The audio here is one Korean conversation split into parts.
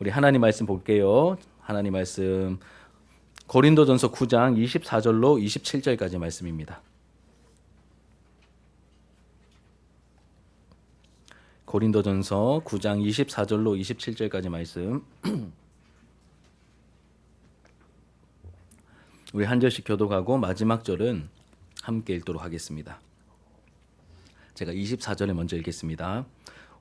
우리 하나님 말씀 볼게요. 하나님 말씀 고린도전서 9장 24절로 27절까지 말씀입니다. 고린도전서 9장 24절로 27절까지 말씀. 우리 한 절씩 교독하고 마지막 절은 함께 읽도록 하겠습니다. 제가 24절에 먼저 읽겠습니다.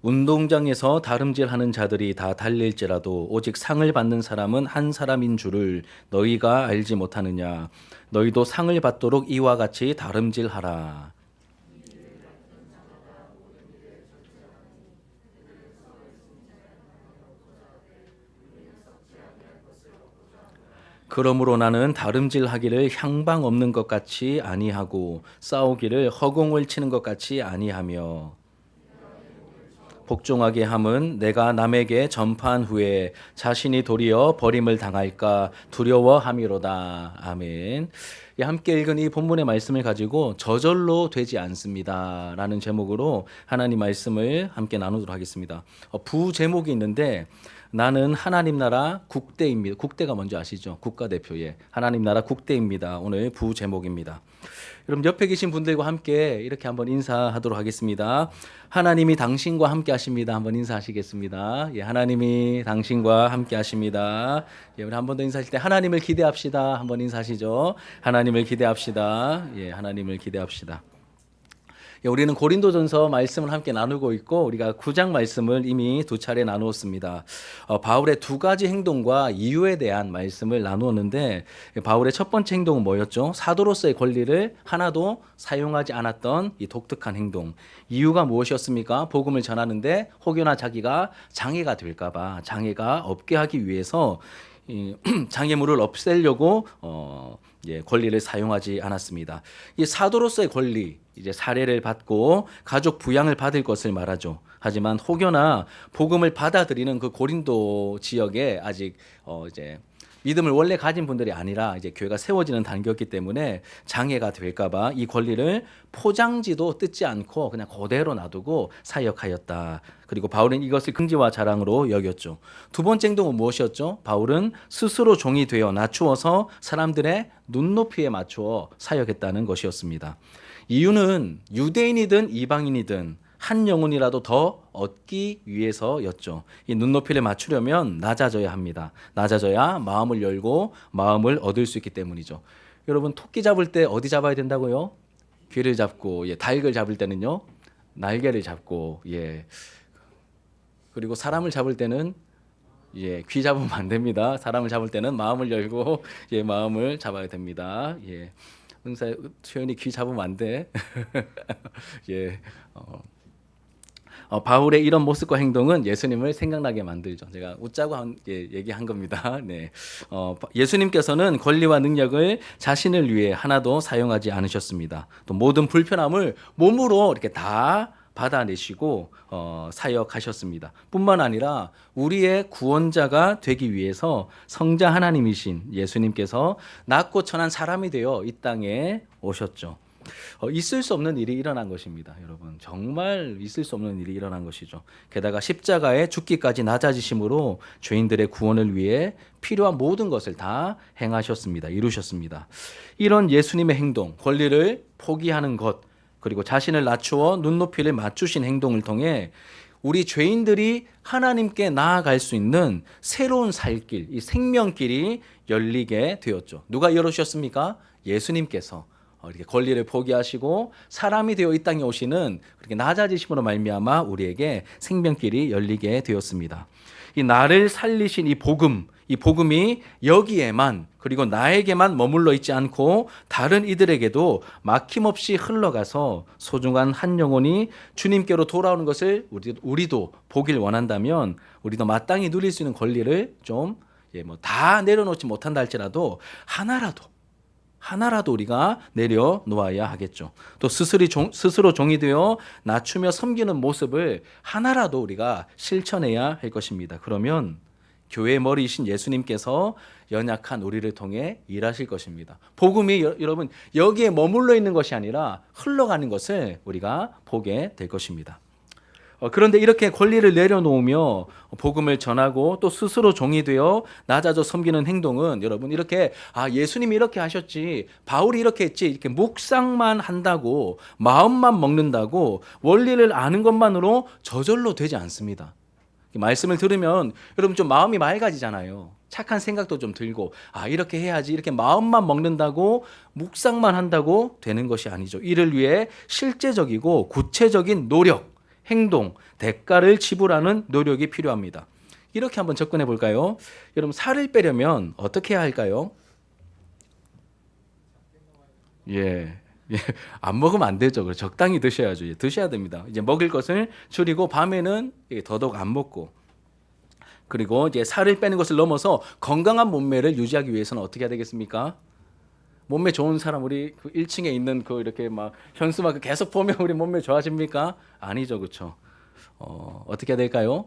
운동장에서 다름질하는 자들이 다 달릴지라도 오직 상을 받는 사람은 한 사람인 줄을 너희가 알지 못하느냐. 너희도 상을 받도록 이와 같이 다름질하라. 그러므로 나는 다름질하기를 향방 없는 것 같이 아니하고 싸우기를 허공을 치는 것 같이 아니하며 복종하게 함은 내가 남에게 전파한 후에 자신이 도리어 버림을 당할까 두려워함이로다. 아멘. 함께 읽은 이 본문의 말씀을 가지고 저절로 되지 않습니다 라는 제목으로 하나님 말씀을 함께 나누도록 하겠습니다. 부제목이 있는데 나는 하나님 나라 국대입니다. 국대가 뭔지 아시죠? 국가대표의 하나님 나라 국대입니다. 오늘 부제목입니다. 여러분 옆에 계신 분들과 함께 이렇게 한번 인사하도록 하겠습니다. 하나님이 당신과 함께 하십니다. 한번 인사하시겠습니다. 예, 하나님이 당신과 함께 하십니다. 예, 우리 한 번 더 인사하실 때 하나님을 기대합시다. 한번 인사하시죠. 하나님을 기대합시다. 예, 하나님을 기대합시다. 우리는 고린도전서 말씀을 함께 나누고 있고 우리가 9장 말씀을 이미 두 차례 나누었습니다. 바울의 두 가지 행동과 이유에 대한 말씀을 나누었는데 바울의 첫 번째 행동은 뭐였죠? 사도로서의 권리를 하나도 사용하지 않았던 이 독특한 행동. 이유가 무엇이었습니까? 복음을 전하는데 혹여나 자기가 장애가 될까 봐 장애가 없게 하기 위해서 장애물을 없애려고 권리를 사용하지 않았습니다. 이 사도로서의 권리, 이제 사례를 받고 가족 부양을 받을 것을 말하죠. 하지만 혹여나 복음을 받아들이는 그 고린도 지역에 아직 이제 믿음을 원래 가진 분들이 아니라 이제 교회가 세워지는 단계였기 때문에 장애가 될까봐 이 권리를 포장지도 뜯지 않고 그냥 그대로 놔두고 사역하였다. 그리고 바울은 이것을 긍지와 자랑으로 여겼죠. 두 번째 행동은 무엇이었죠? 바울은 스스로 종이 되어 낮추어서 사람들의 눈높이에 맞추어 사역했다는 것이었습니다. 이유는 유대인이든 이방인이든 한 영혼이라도 더 얻기 위해서였죠. 이 눈높이를 맞추려면 낮아져야 합니다. 낮아져야 마음을 열고 마음을 얻을 수 있기 때문이죠. 여러분 토끼 잡을 때 어디 잡아야 된다고요? 귀를 잡고, 닭을 잡을 때는요 날개를 잡고, 그리고 사람을 잡을 때는 귀 잡으면 안 됩니다. 사람을 잡을 때는 마음을 열고 마음을 잡아야 됩니다. 은사 표현이 귀 잡으면 안 돼. 바울의 이런 모습과 행동은 예수님을 생각나게 만들죠. 제가 웃자고 얘기한 겁니다. 네. 예수님께서는 권리와 능력을 자신을 위해 하나도 사용하지 않으셨습니다. 또 모든 불편함을 몸으로 이렇게 다 받아내시고 사역하셨습니다. 뿐만 아니라 우리의 구원자가 되기 위해서 성자 하나님이신 예수님께서 낮고 천한 사람이 되어 이 땅에 오셨죠. 있을 수 없는 일이 일어난 것입니다. 여러분 정말 있을 수 없는 일이 일어난 것이죠. 게다가 십자가에 죽기까지 낮아지심으로 죄인들의 구원을 위해 필요한 모든 것을 다 행하셨습니다. 이루셨습니다. 이런 예수님의 행동, 권리를 포기하는 것, 그리고 자신을 낮추어 눈높이를 맞추신 행동을 통해 우리 죄인들이 하나님께 나아갈 수 있는 새로운 살길, 이 생명길이 열리게 되었죠. 누가 열어주셨습니까? 예수님께서 이렇게 권리를 포기하시고 사람이 되어 이 땅에 오시는 그렇게 낮아지심으로 말미암아 우리에게 생명길이 열리게 되었습니다. 이 나를 살리신 이 복음이 여기에만 그리고 나에게만 머물러 있지 않고 다른 이들에게도 막힘없이 흘러가서 소중한 한 영혼이 주님께로 돌아오는 것을 우리도 보길 원한다면 우리도 마땅히 누릴 수 있는 권리를 좀 다 내려놓지 못한다 할지라도 하나라도 우리가 내려놓아야 하겠죠. 또 스스로 종이 되어 낮추며 섬기는 모습을 하나라도 우리가 실천해야 할 것입니다. 그러면 교회의 머리이신 예수님께서 연약한 우리를 통해 일하실 것입니다. 복음이 여러분 여기에 머물러 있는 것이 아니라 흘러가는 것을 우리가 보게 될 것입니다. 그런데 이렇게 권리를 내려놓으며 복음을 전하고 또 스스로 종이 되어 낮아져 섬기는 행동은 여러분 이렇게 예수님이 이렇게 하셨지 바울이 이렇게 했지 이렇게 묵상만 한다고 마음만 먹는다고 원리를 아는 것만으로 저절로 되지 않습니다. 말씀을 들으면 여러분 좀 마음이 맑아지잖아요. 착한 생각도 좀 들고 이렇게 해야지 이렇게 마음만 먹는다고 묵상만 한다고 되는 것이 아니죠. 이를 위해 실제적이고 구체적인 노력, 행동, 대가를 지불하는 노력이 필요합니다. 이렇게 한번 접근해 볼까요? 여러분 살을 빼려면 어떻게 해야 할까요? 예. 안 먹으면 안 되죠. 그래서 적당히 드셔야죠. 드셔야 됩니다. 이제 먹을 것을 줄이고 밤에는 더더욱 안 먹고 그리고 이제 살을 빼는 것을 넘어서 건강한 몸매를 유지하기 위해서는 어떻게 해야 되겠습니까? 몸매 좋은 사람 우리 그 1층에 있는 그 이렇게 막 현수막 계속 보면 우리 몸매 좋아집니까? 아니죠, 그렇죠? 어떻게 해야 될까요?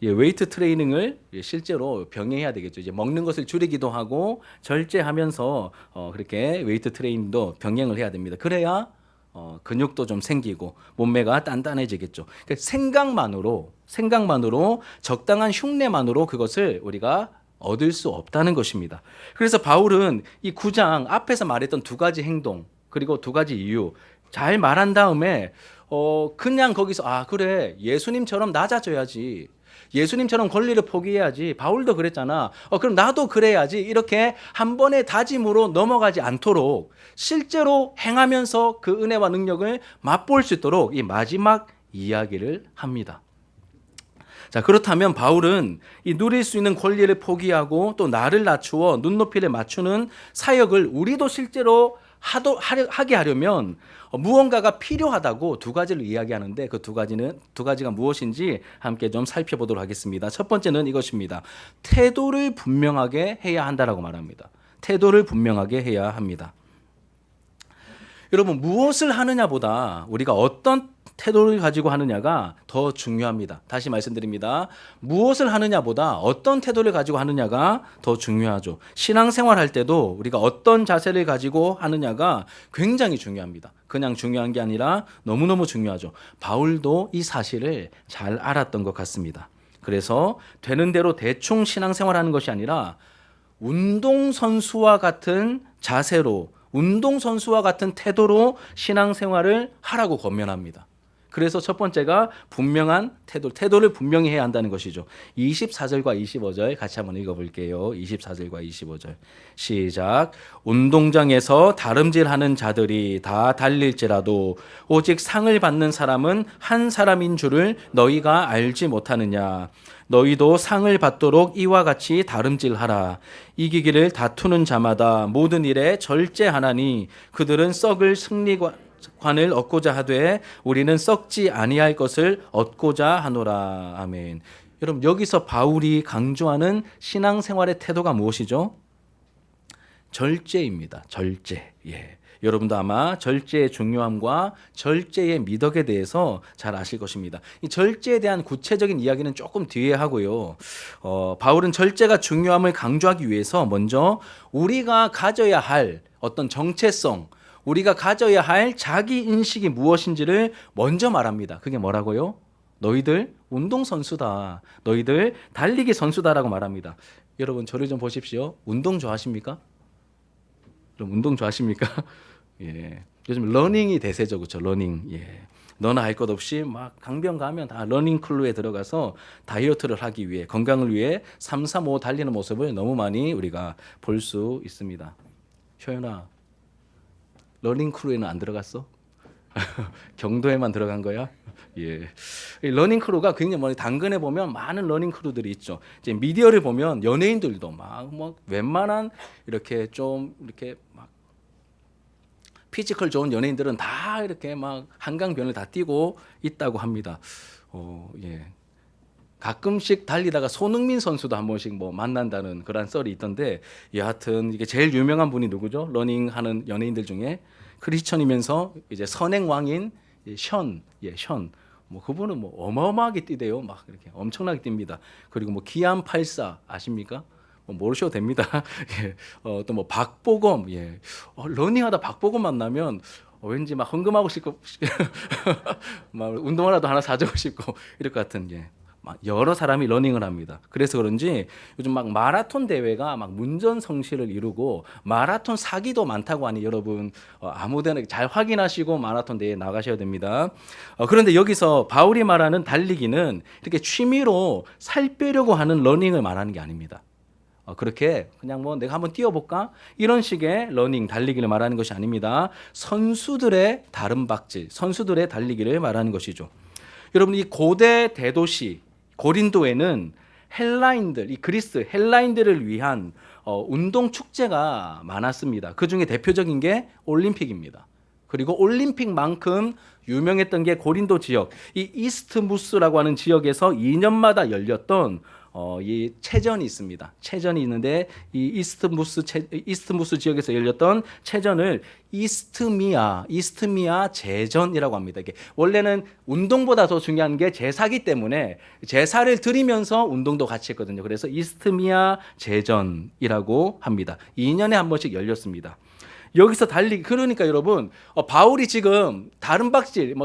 웨이트 트레이닝을 실제로 병행해야 되겠죠. 이제 먹는 것을 줄이기도 하고 절제하면서 그렇게 웨이트 트레이닝도 병행을 해야 됩니다. 그래야 근육도 좀 생기고 몸매가 단단해지겠죠. 그러니까 생각만으로 적당한 흉내만으로 그것을 우리가 얻을 수 없다는 것입니다. 그래서 바울은 이 9장 앞에서 말했던 두 가지 행동 그리고 두 가지 이유 잘 말한 다음에 그냥 거기서 그래 예수님처럼 낮아져야지. 예수님처럼 권리를 포기해야지. 바울도 그랬잖아. 그럼 나도 그래야지. 이렇게 한 번의 다짐으로 넘어가지 않도록 실제로 행하면서 그 은혜와 능력을 맛볼 수 있도록 이 마지막 이야기를 합니다. 자, 그렇다면 바울은 이 누릴 수 있는 권리를 포기하고 또 나를 낮추어 눈높이를 맞추는 사역을 우리도 실제로 하게 하려면 무언가가 필요하다고 두 가지를 이야기하는데 그 두 가지가 무엇인지 함께 좀 살펴보도록 하겠습니다. 첫 번째는 이것입니다. 태도를 분명하게 해야 한다라고 말합니다. 태도를 분명하게 해야 합니다. 여러분 무엇을 하느냐보다 우리가 어떤 태도를 가지고 하느냐가 더 중요합니다. 다시 말씀드립니다. 무엇을 하느냐보다 어떤 태도를 가지고 하느냐가 더 중요하죠. 신앙생활 할 때도 우리가 어떤 자세를 가지고 하느냐가 굉장히 중요합니다. 그냥 중요한 게 아니라 너무너무 중요하죠. 바울도 이 사실을 잘 알았던 것 같습니다. 그래서 되는 대로 대충 신앙생활하는 것이 아니라 운동선수와 같은 자세로 운동선수와 같은 태도로 신앙생활을 하라고 권면합니다. 그래서 첫 번째가 분명한 태도를 분명히 해야 한다는 것이죠. 24절과 25절 같이 한번 읽어볼게요. 24절과 25절 시작. 운동장에서 다름질하는 자들이 다 달릴지라도 오직 상을 받는 사람은 한 사람인 줄을 너희가 알지 못하느냐. 너희도 상을 받도록 이와 같이 다름질하라. 이기기를 다투는 자마다 모든 일에 절제하나니 그들은 썩을 승리관을 얻고자 하되 우리는 썩지 아니할 것을 얻고자 하노라. 아멘. 여러분 여기서 바울이 강조하는 신앙생활의 태도가 무엇이죠? 절제입니다. 절제. 여러분도 아마 절제의 중요함과 절제의 미덕에 대해서 잘 아실 것입니다. 이 절제에 대한 구체적인 이야기는 조금 뒤에 하고요. 바울은 절제가 중요함을 강조하기 위해서 먼저 우리가 가져야 할 어떤 정체성, 우리가 가져야 할 자기 인식이 무엇인지를 먼저 말합니다. 그게 뭐라고요? 너희들 운동선수다. 너희들 달리기 선수다라고 말합니다. 여러분 저를 좀 보십시오. 운동 좋아하십니까? 좀 운동 좋아하십니까? 요즘 러닝이 대세죠. 그렇죠? 러닝. 너나 할 것 없이 막 강변 가면 다 러닝 클루에 들어가서 다이어트를 하기 위해 건강을 위해 3, 3, 5 달리는 모습을 너무 많이 우리가 볼 수 있습니다. 효연아 러닝 크루에는 안 들어갔어? 경도에만 들어간 거야? 이 러닝 크루가 굉장히 당근에 보면 많은 러닝 크루들이 있죠. 이제 미디어를 보면 연예인들도 막 웬만한 이렇게 좀 이렇게 막 피지컬 좋은 연예인들은 다 이렇게 막 한강변을 다 뛰고 있다고 합니다. 가끔씩 달리다가 손흥민 선수도 한 번씩 만난다는 그런 썰이 있던데 여하튼 이게 제일 유명한 분이 누구죠? 러닝하는 연예인들 중에 크리스천이면서 이제 선행 왕인 션. 그분은 어마어마하게 뛰대요. 막 이렇게 엄청나게 뜁니다. 그리고 기안 84 아십니까? 모르셔도 됩니다. 또 박보검. 러닝하다 박보검 만나면 왠지 막 헌금하고 싶고 막 운동화라도 하나 사주고 싶고 이럴 것 같은 게 막 여러 사람이 러닝을 합니다. 그래서 그런지 요즘 막 마라톤 대회가 막 문전성시를 이루고 마라톤 사기도 많다고 하니 여러분 아무데나 잘 확인하시고 마라톤 대회에 나가셔야 됩니다. 그런데 여기서 바울이 말하는 달리기는 이렇게 취미로 살 빼려고 하는 러닝을 말하는 게 아닙니다. 그렇게 그냥 뭐 내가 한번 뛰어볼까? 이런 식의 러닝, 달리기를 말하는 것이 아닙니다. 선수들의 다른 박질, 선수들의 달리기를 말하는 것이죠. 여러분 이 고대 대도시 고린도에는 헬라인들, 이 그리스 헬라인들을 위한 운동 축제가 많았습니다. 그 중에 대표적인 게 올림픽입니다. 그리고 올림픽만큼 유명했던 게 고린도 지역, 이 이스트무스라고 하는 지역에서 2년마다 열렸던 이 체전이 있습니다. 체전이 있는데 이 이스트무스 지역에서 열렸던 체전을 이스트미아 제전이라고 합니다. 이게 원래는 운동보다 더 중요한 게 제사기 때문에 제사를 드리면서 운동도 같이 했거든요. 그래서 이스트미아 제전이라고 합니다. 2년에 한 번씩 열렸습니다. 여기서 달리기 그러니까 여러분 바울이 지금 다른 박질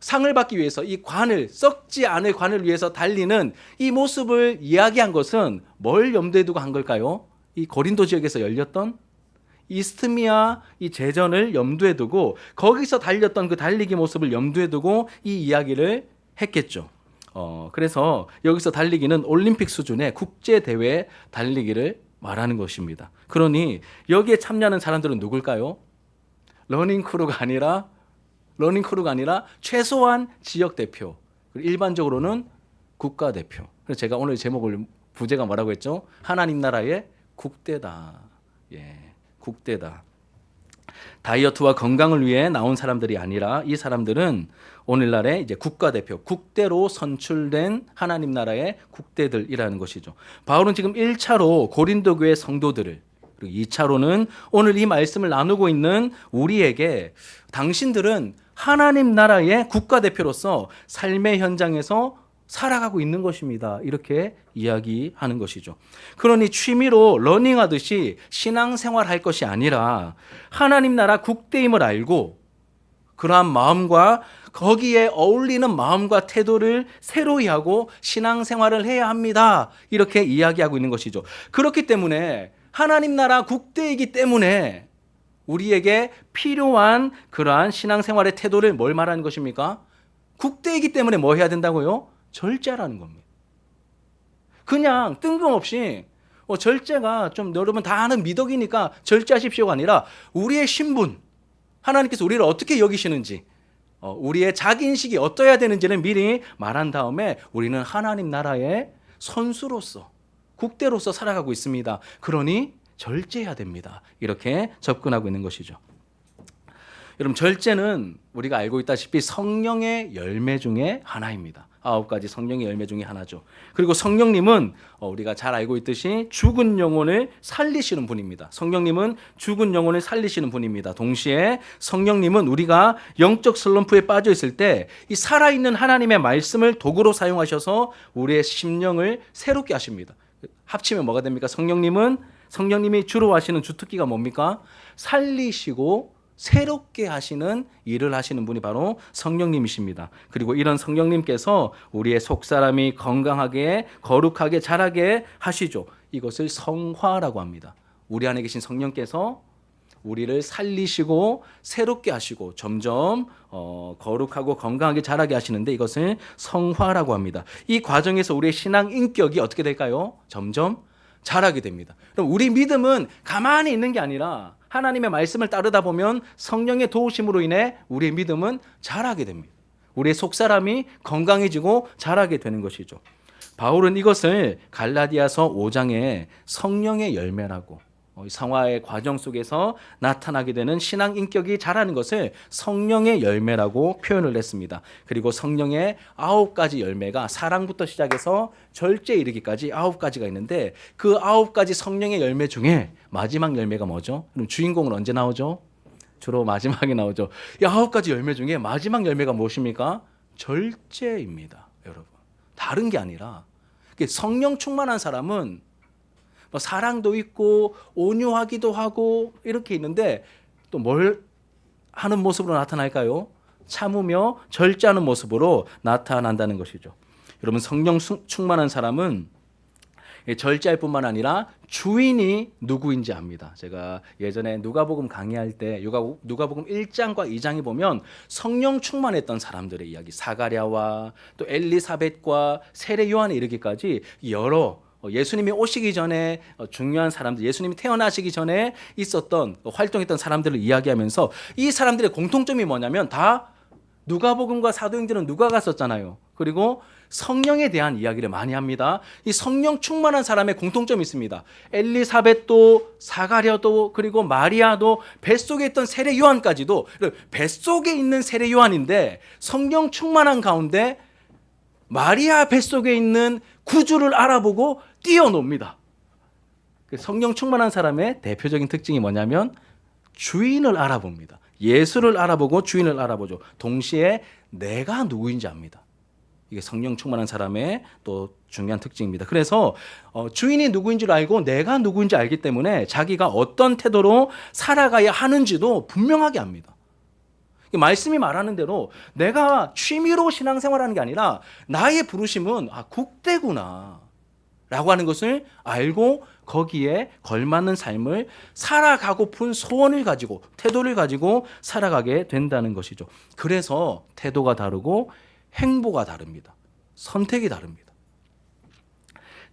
상을 받기 위해서 이 관을 썩지 않을 관을 위해서 달리는 이 모습을 이야기한 것은 뭘 염두에 두고 한 걸까요? 이 고린도 지역에서 열렸던 이스트미아 이 제전을 염두에 두고 거기서 달렸던 그 달리기 모습을 염두에 두고 이 이야기를 했겠죠. 그래서 여기서 달리기는 올림픽 수준의 국제 대회 달리기를 말하는 것입니다. 그러니 여기에 참여하는 사람들은 누굴까요? 러닝 크루가 아니라 최소한 지역 대표, 그리고 일반적으로는 국가 대표. 그래서 제가 오늘 부제가 뭐라고 했죠? 하나님 나라의 국대다. 국대다. 다이어트와 건강을 위해 나온 사람들이 아니라 이 사람들은 오늘날의 이제 국가 대표, 국대로 선출된 하나님 나라의 국대들이라는 것이죠. 바울은 지금 1차로 고린도 교회 성도들을, 그리고 2차로는 오늘 이 말씀을 나누고 있는 우리에게 당신들은 하나님 나라의 국가대표로서 삶의 현장에서 살아가고 있는 것입니다. 이렇게 이야기하는 것이죠. 그러니 취미로 러닝하듯이 신앙생활할 것이 아니라 하나님 나라 국대임을 알고 그러한 마음과 거기에 어울리는 마음과 태도를 새로이 하고 신앙생활을 해야 합니다. 이렇게 이야기하고 있는 것이죠. 그렇기 때문에 하나님 나라 국대이기 때문에 우리에게 필요한 그러한 신앙생활의 태도를 뭘 말하는 것입니까? 국대이기 때문에 뭐 해야 된다고요? 절제라는 겁니다. 그냥 뜬금없이 절제가 좀 여러분 다 아는 미덕이니까 절제하십시오가 아니라 우리의 신분, 하나님께서 우리를 어떻게 여기시는지, 우리의 자기인식이 어떠해야 되는지를 미리 말한 다음에 우리는 하나님 나라의 선수로서 국대로서 살아가고 있습니다. 그러니 절제해야 됩니다. 이렇게 접근하고 있는 것이죠. 여러분 절제는 우리가 알고 있다시피 성령의 열매 중에 하나입니다. 9가지 성령의 열매 중에 하나죠. 그리고 성령님은 우리가 잘 알고 있듯이 죽은 영혼을 살리시는 분입니다. 성령님은 죽은 영혼을 살리시는 분입니다. 동시에 성령님은 우리가 영적 슬럼프에 빠져 있을 때 이 살아있는 하나님의 말씀을 도구로 사용하셔서 우리의 심령을 새롭게 하십니다. 합치면 뭐가 됩니까? 성령님이 주로 하시는 주특기가 뭡니까? 살리시고 새롭게 하시는 일을 하시는 분이 바로 성령님이십니다. 그리고 이런 성령님께서 우리의 속사람이 건강하게 거룩하게 자라게 하시죠. 이것을 성화라고 합니다. 우리 안에 계신 성령께서 우리를 살리시고 새롭게 하시고 점점 거룩하고 건강하게 자라게 하시는데 이것을 성화라고 합니다. 이 과정에서 우리의 신앙 인격이 어떻게 될까요? 점점 자라게 됩니다. 그럼 우리 믿음은 가만히 있는 게 아니라 하나님의 말씀을 따르다 보면 성령의 도우심으로 인해 우리의 믿음은 자라게 됩니다. 우리의 속사람이 건강해지고 자라게 되는 것이죠. 바울은 이것을 갈라디아서 5장에 성령의 열매라고, 성화의 과정 속에서 나타나게 되는 신앙 인격이 자라는 것을 성령의 열매라고 표현을 했습니다. 그리고 성령의 9가지 열매가 사랑부터 시작해서 절제에 이르기까지 9가지가 있는데 그 9가지 성령의 열매 중에 마지막 열매가 뭐죠? 그럼 주인공은 언제 나오죠? 주로 마지막에 나오죠. 이 9가지 열매 중에 마지막 열매가 무엇입니까? 절제입니다. 여러분, 다른 게 아니라 성령 충만한 사람은 사랑도 있고 온유하기도 하고 이렇게 있는데 또 뭘 하는 모습으로 나타날까요? 참으며 절제하는 모습으로 나타난다는 것이죠. 여러분, 성령 충만한 사람은 절제할 뿐만 아니라 주인이 누구인지 압니다. 제가 예전에 누가복음 강의할 때 누가복음 1장과 2장에 보면 성령 충만했던 사람들의 이야기, 사가랴와 또 엘리사벳과 세례 요한에 이르기까지 여러 예수님이 오시기 전에 중요한 사람들, 예수님이 태어나시기 전에 있었던 활동했던 사람들을 이야기하면서 이 사람들의 공통점이 뭐냐면 다 누가복음과 사도행전은 누가가 썼잖아요. 그리고 성령에 대한 이야기를 많이 합니다. 이 성령 충만한 사람의 공통점이 있습니다. 엘리사벳도 사가랴도 그리고 마리아도 뱃속에 있던 세례 요한까지도 뱃속에 있는 세례 요한인데 성령 충만한 가운데 마리아 뱃속에 있는 구주를 알아보고 뛰어놉니다. 성령 충만한 사람의 대표적인 특징이 뭐냐면 주인을 알아봅니다. 예수를 알아보고 주인을 알아보죠. 동시에 내가 누구인지 압니다. 이게 성령 충만한 사람의 또 중요한 특징입니다. 그래서 주인이 누구인지를 알고 내가 누구인지 알기 때문에 자기가 어떤 태도로 살아가야 하는지도 분명하게 압니다. 말씀이 말하는 대로 내가 취미로 신앙생활하는 게 아니라 나의 부르심은 국대구나 라고 하는 것을 알고 거기에 걸맞는 삶을 살아가고픈 소원을 가지고 태도를 가지고 살아가게 된다는 것이죠. 그래서 태도가 다르고 행보가 다릅니다. 선택이 다릅니다.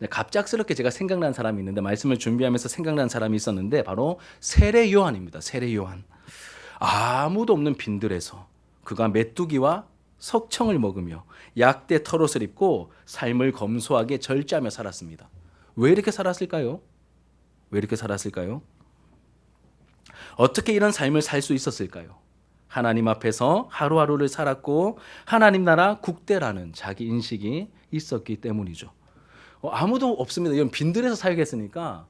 갑작스럽게 제가 생각난 사람이 있는데 말씀을 준비하면서 생각난 사람이 있었는데 바로 세례 요한입니다. 세례 요한. 아무도 없는 빈들에서 그가 메뚜기와 석청을 먹으며 약대 털옷을 입고 삶을 검소하게 절제하며 살았습니다. 왜 이렇게 살았을까요? 왜 이렇게 살았을까요? 어떻게 이런 삶을 살 수 있었을까요? 하나님 앞에서 하루하루를 살았고 하나님 나라 국대라는 자기 인식이 있었기 때문이죠. 아무도 없습니다. 이런 빈들에서 살겠으니까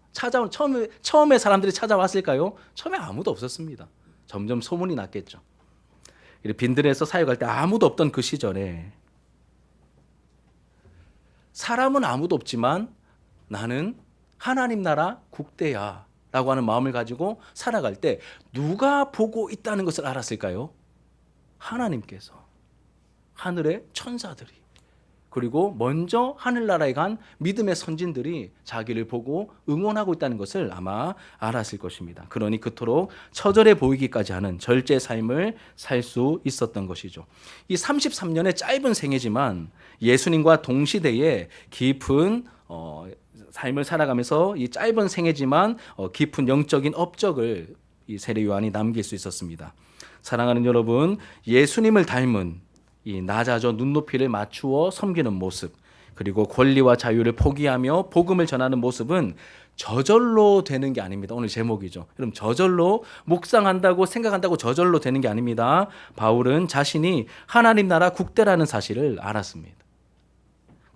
처음에 사람들이 찾아왔을까요? 처음에 아무도 없었습니다. 점점 소문이 났겠죠. 빈들에서 사역할 때 아무도 없던 그 시절에 사람은 아무도 없지만 나는 하나님 나라 국대야 라고 하는 마음을 가지고 살아갈 때 누가 보고 있다는 것을 알았을까요? 하나님께서, 하늘의 천사들이, 그리고 먼저 하늘나라에 간 믿음의 선진들이 자기를 보고 응원하고 있다는 것을 아마 알았을 것입니다. 그러니 그토록 처절해 보이기까지 하는 절제 삶을 살 수 있었던 것이죠. 이 33년의 짧은 생애지만 예수님과 동시대에 깊은 삶을 살아가면서 이 짧은 생애지만 깊은 영적인 업적을 이 세례 요한이 남길 수 있었습니다. 사랑하는 여러분, 예수님을 닮은 이 낮아져 눈높이를 맞추어 섬기는 모습, 그리고 권리와 자유를 포기하며 복음을 전하는 모습은 저절로 되는 게 아닙니다. 오늘 제목이죠. 여러분, 저절로 묵상한다고 생각한다고 저절로 되는 게 아닙니다. 바울은 자신이 하나님 나라 국대라는 사실을 알았습니다.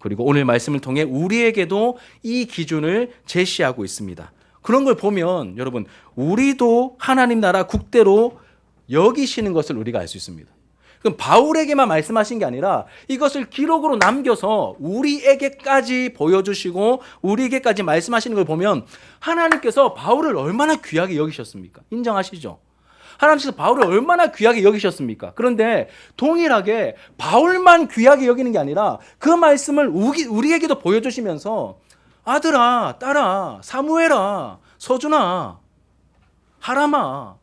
그리고 오늘 말씀을 통해 우리에게도 이 기준을 제시하고 있습니다. 그런 걸 보면 여러분, 우리도 하나님 나라 국대로 여기시는 것을 우리가 알 수 있습니다. 그럼 바울에게만 말씀하신 게 아니라 이것을 기록으로 남겨서 우리에게까지 보여주시고 우리에게까지 말씀하시는 걸 보면 하나님께서 바울을 얼마나 귀하게 여기셨습니까? 인정하시죠? 하나님께서 바울을 얼마나 귀하게 여기셨습니까? 그런데 동일하게 바울만 귀하게 여기는 게 아니라 그 말씀을 우리에게도 보여주시면서 아들아, 딸아, 사무엘아, 서준아, 하람아,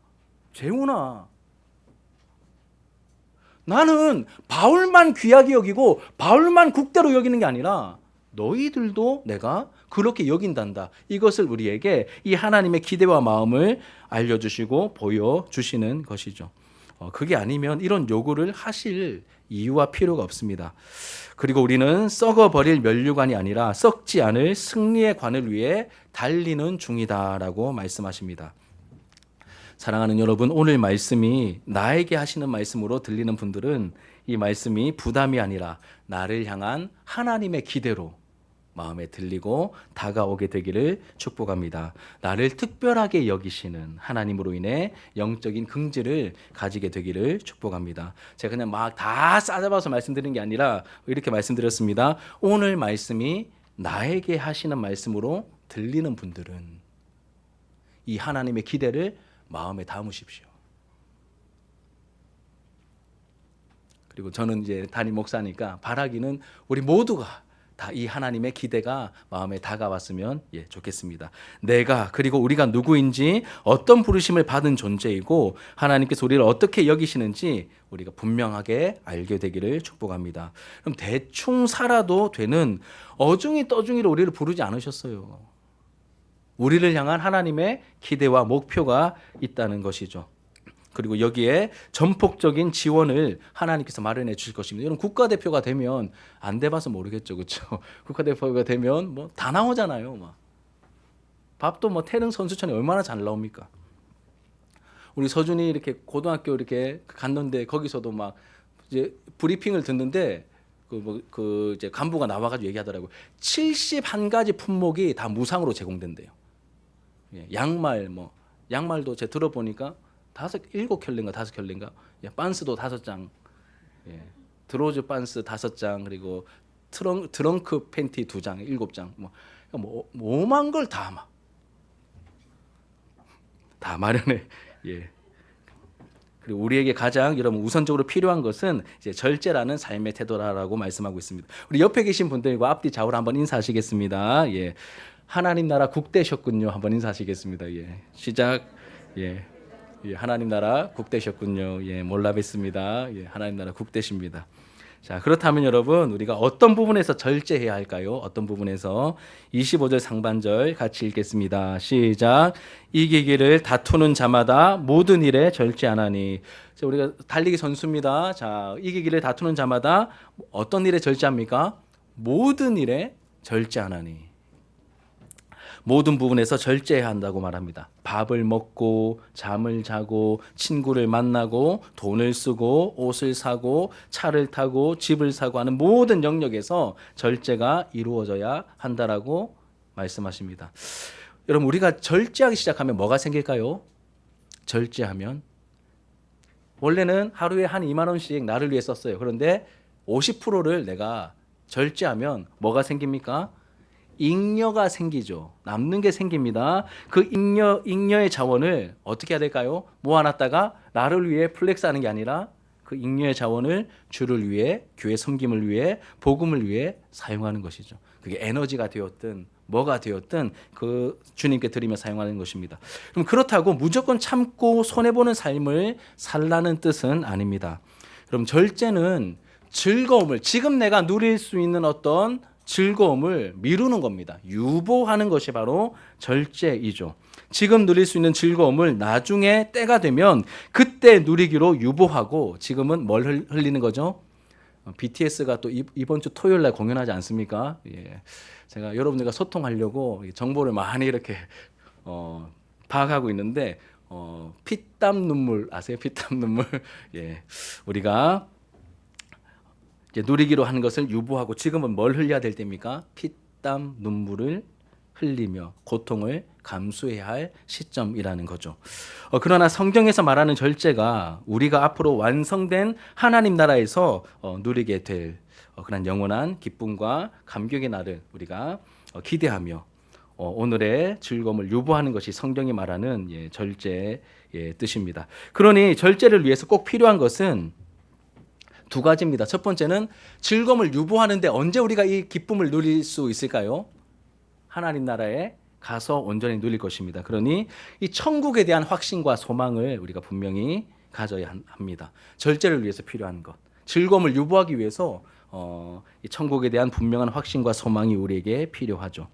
재훈아, 나는 바울만 귀하게 여기고 바울만 국대로 여기는 게 아니라 너희들도 내가 그렇게 여긴단다. 이것을 우리에게 이 하나님의 기대와 마음을 알려주시고 보여주시는 것이죠. 그게 아니면 이런 요구를 하실 이유와 필요가 없습니다. 그리고 우리는 썩어버릴 면류관이 아니라 썩지 않을 승리의 관을 위해 달리는 중이다라고 말씀하십니다. 사랑하는 여러분, 오늘 말씀이 나에게 하시는 말씀으로 들리는 분들은 이 말씀이 부담이 아니라 나를 향한 하나님의 기대로 마음에 들리고 다가오게 되기를 축복합니다. 나를 특별하게 여기시는 하나님으로 인해 영적인 긍지를 가지게 되기를 축복합니다. 제가 그냥 막 다 싸잡아서 말씀드리는 게 아니라 이렇게 말씀드렸습니다. 오늘 말씀이 나에게 하시는 말씀으로 들리는 분들은 이 하나님의 기대를 마음에 담으십시오. 그리고 저는 이제 담임 목사니까 바라기는 우리 모두가 다 이 하나님의 기대가 마음에 다가왔으면 좋겠습니다. 내가 그리고 우리가 누구인지 어떤 부르심을 받은 존재이고 하나님께서 우리를 어떻게 여기시는지 우리가 분명하게 알게 되기를 축복합니다. 그럼 대충 살아도 되는 어중이 떠중이로 우리를 부르지 않으셨어요. 우리를 향한 하나님의 기대와 목표가 있다는 것이죠. 그리고 여기에 전폭적인 지원을 하나님께서 마련해 주실 것입니다. 여러분 국가대표가 되면 안 돼봐서 모르겠죠, 그렇죠? 국가대표가 되면 뭐 다 나오잖아요. 막 밥도 뭐 태릉 선수촌이 얼마나 잘 나옵니까? 우리 서준이 이렇게 고등학교 이렇게 갔는데 거기서도 막 이제 브리핑을 듣는데 그 이제 간부가 나와가지고 얘기하더라고요. 71가지 품목이 다 무상으로 제공된대요. 양말도 제가 들어보니까 7켤레인가 5켤레인가, 반스도 5장, 드로즈 반스 5장, 그리고 트렁크 팬티 2장, 7장, 뭐만 걸 다 마련해. 그리고 우리에게 가장 여러분 우선적으로 필요한 것은 이제 절제라는 삶의 태도라고 말씀하고 있습니다. 우리 옆에 계신 분들과 앞뒤 좌우로 한번 인사하시겠습니다. 하나님 나라 국대셨군요. 한번 인사하시겠습니다. 시작. 하나님 나라 국대셨군요. 몰라 뵀습니다. 하나님 나라 국대십니다. 자, 그렇다면 여러분 우리가 어떤 부분에서 절제해야 할까요? 어떤 부분에서 25절 상반절 같이 읽겠습니다. 시작. 이기기를 다투는 자마다 모든 일에 절제하나니. 자, 우리가 달리기 선수입니다. 자, 이기기를 다투는 자마다 어떤 일에 절제합니까? 모든 일에 절제하나니. 모든 부분에서 절제해야 한다고 말합니다. 밥을 먹고 잠을 자고 친구를 만나고 돈을 쓰고 옷을 사고 차를 타고 집을 사고 하는 모든 영역에서 절제가 이루어져야 한다라고 말씀하십니다. 여러분 우리가 절제하기 시작하면 뭐가 생길까요? 절제하면 원래는 하루에 한 2만 원씩 나를 위해 썼어요. 그런데 50%를 내가 절제하면 뭐가 생깁니까? 잉여가 생기죠. 남는 게 생깁니다. 그 잉여의 자원을 어떻게 해야 될까요? 모아놨다가 나를 위해 플렉스하는 게 아니라 그 잉여의 자원을 주를 위해, 교회 섬김을 위해, 복음을 위해 사용하는 것이죠. 그게 에너지가 되었든 뭐가 되었든 그 주님께 드리며 사용하는 것입니다. 그럼 그렇다고 무조건 참고 손해보는 삶을 살라는 뜻은 아닙니다. 그럼 절제는 즐거움을, 지금 내가 누릴 수 있는 어떤 즐거움을 미루는 겁니다. 유보하는 것이 바로 절제이죠. 지금 누릴 수 있는 즐거움을 나중에 때가 되면 그때 누리기로 유보하고, 지금은 뭘 흘리는 거죠? BTS가 또 이번 주 토요일 날 공연하지 않습니까? 제가 여러분들과 소통하려고 정보를 많이 이렇게 파악하고 있는데 피땀 눈물 아세요? 피땀 눈물. 우리가 누리기로 하는 것을 유보하고 지금은 뭘 흘려야 될 때입니까? 피땀 눈물을 흘리며 고통을 감수해야 할 시점이라는 거죠. 그러나 성경에서 말하는 절제가 우리가 앞으로 완성된 하나님 나라에서 누리게 될 그런 영원한 기쁨과 감격의 날을 우리가 기대하며 오늘의 즐거움을 유보하는 것이 성경이 말하는 절제의 뜻입니다. 그러니 절제를 위해서 꼭 필요한 것은 두 가지입니다. 첫 번째는 즐거움을 유보하는데 언제 우리가 이 기쁨을 누릴 수 있을까요? 하나님 나라에 가서 온전히 누릴 것입니다. 그러니 이 천국에 대한 확신과 소망을 우리가 분명히 가져야 합니다. 절제를 위해서 필요한 것, 즐거움을 유보하기 위해서 이 천국에 대한 분명한 확신과 소망이 우리에게 필요하죠.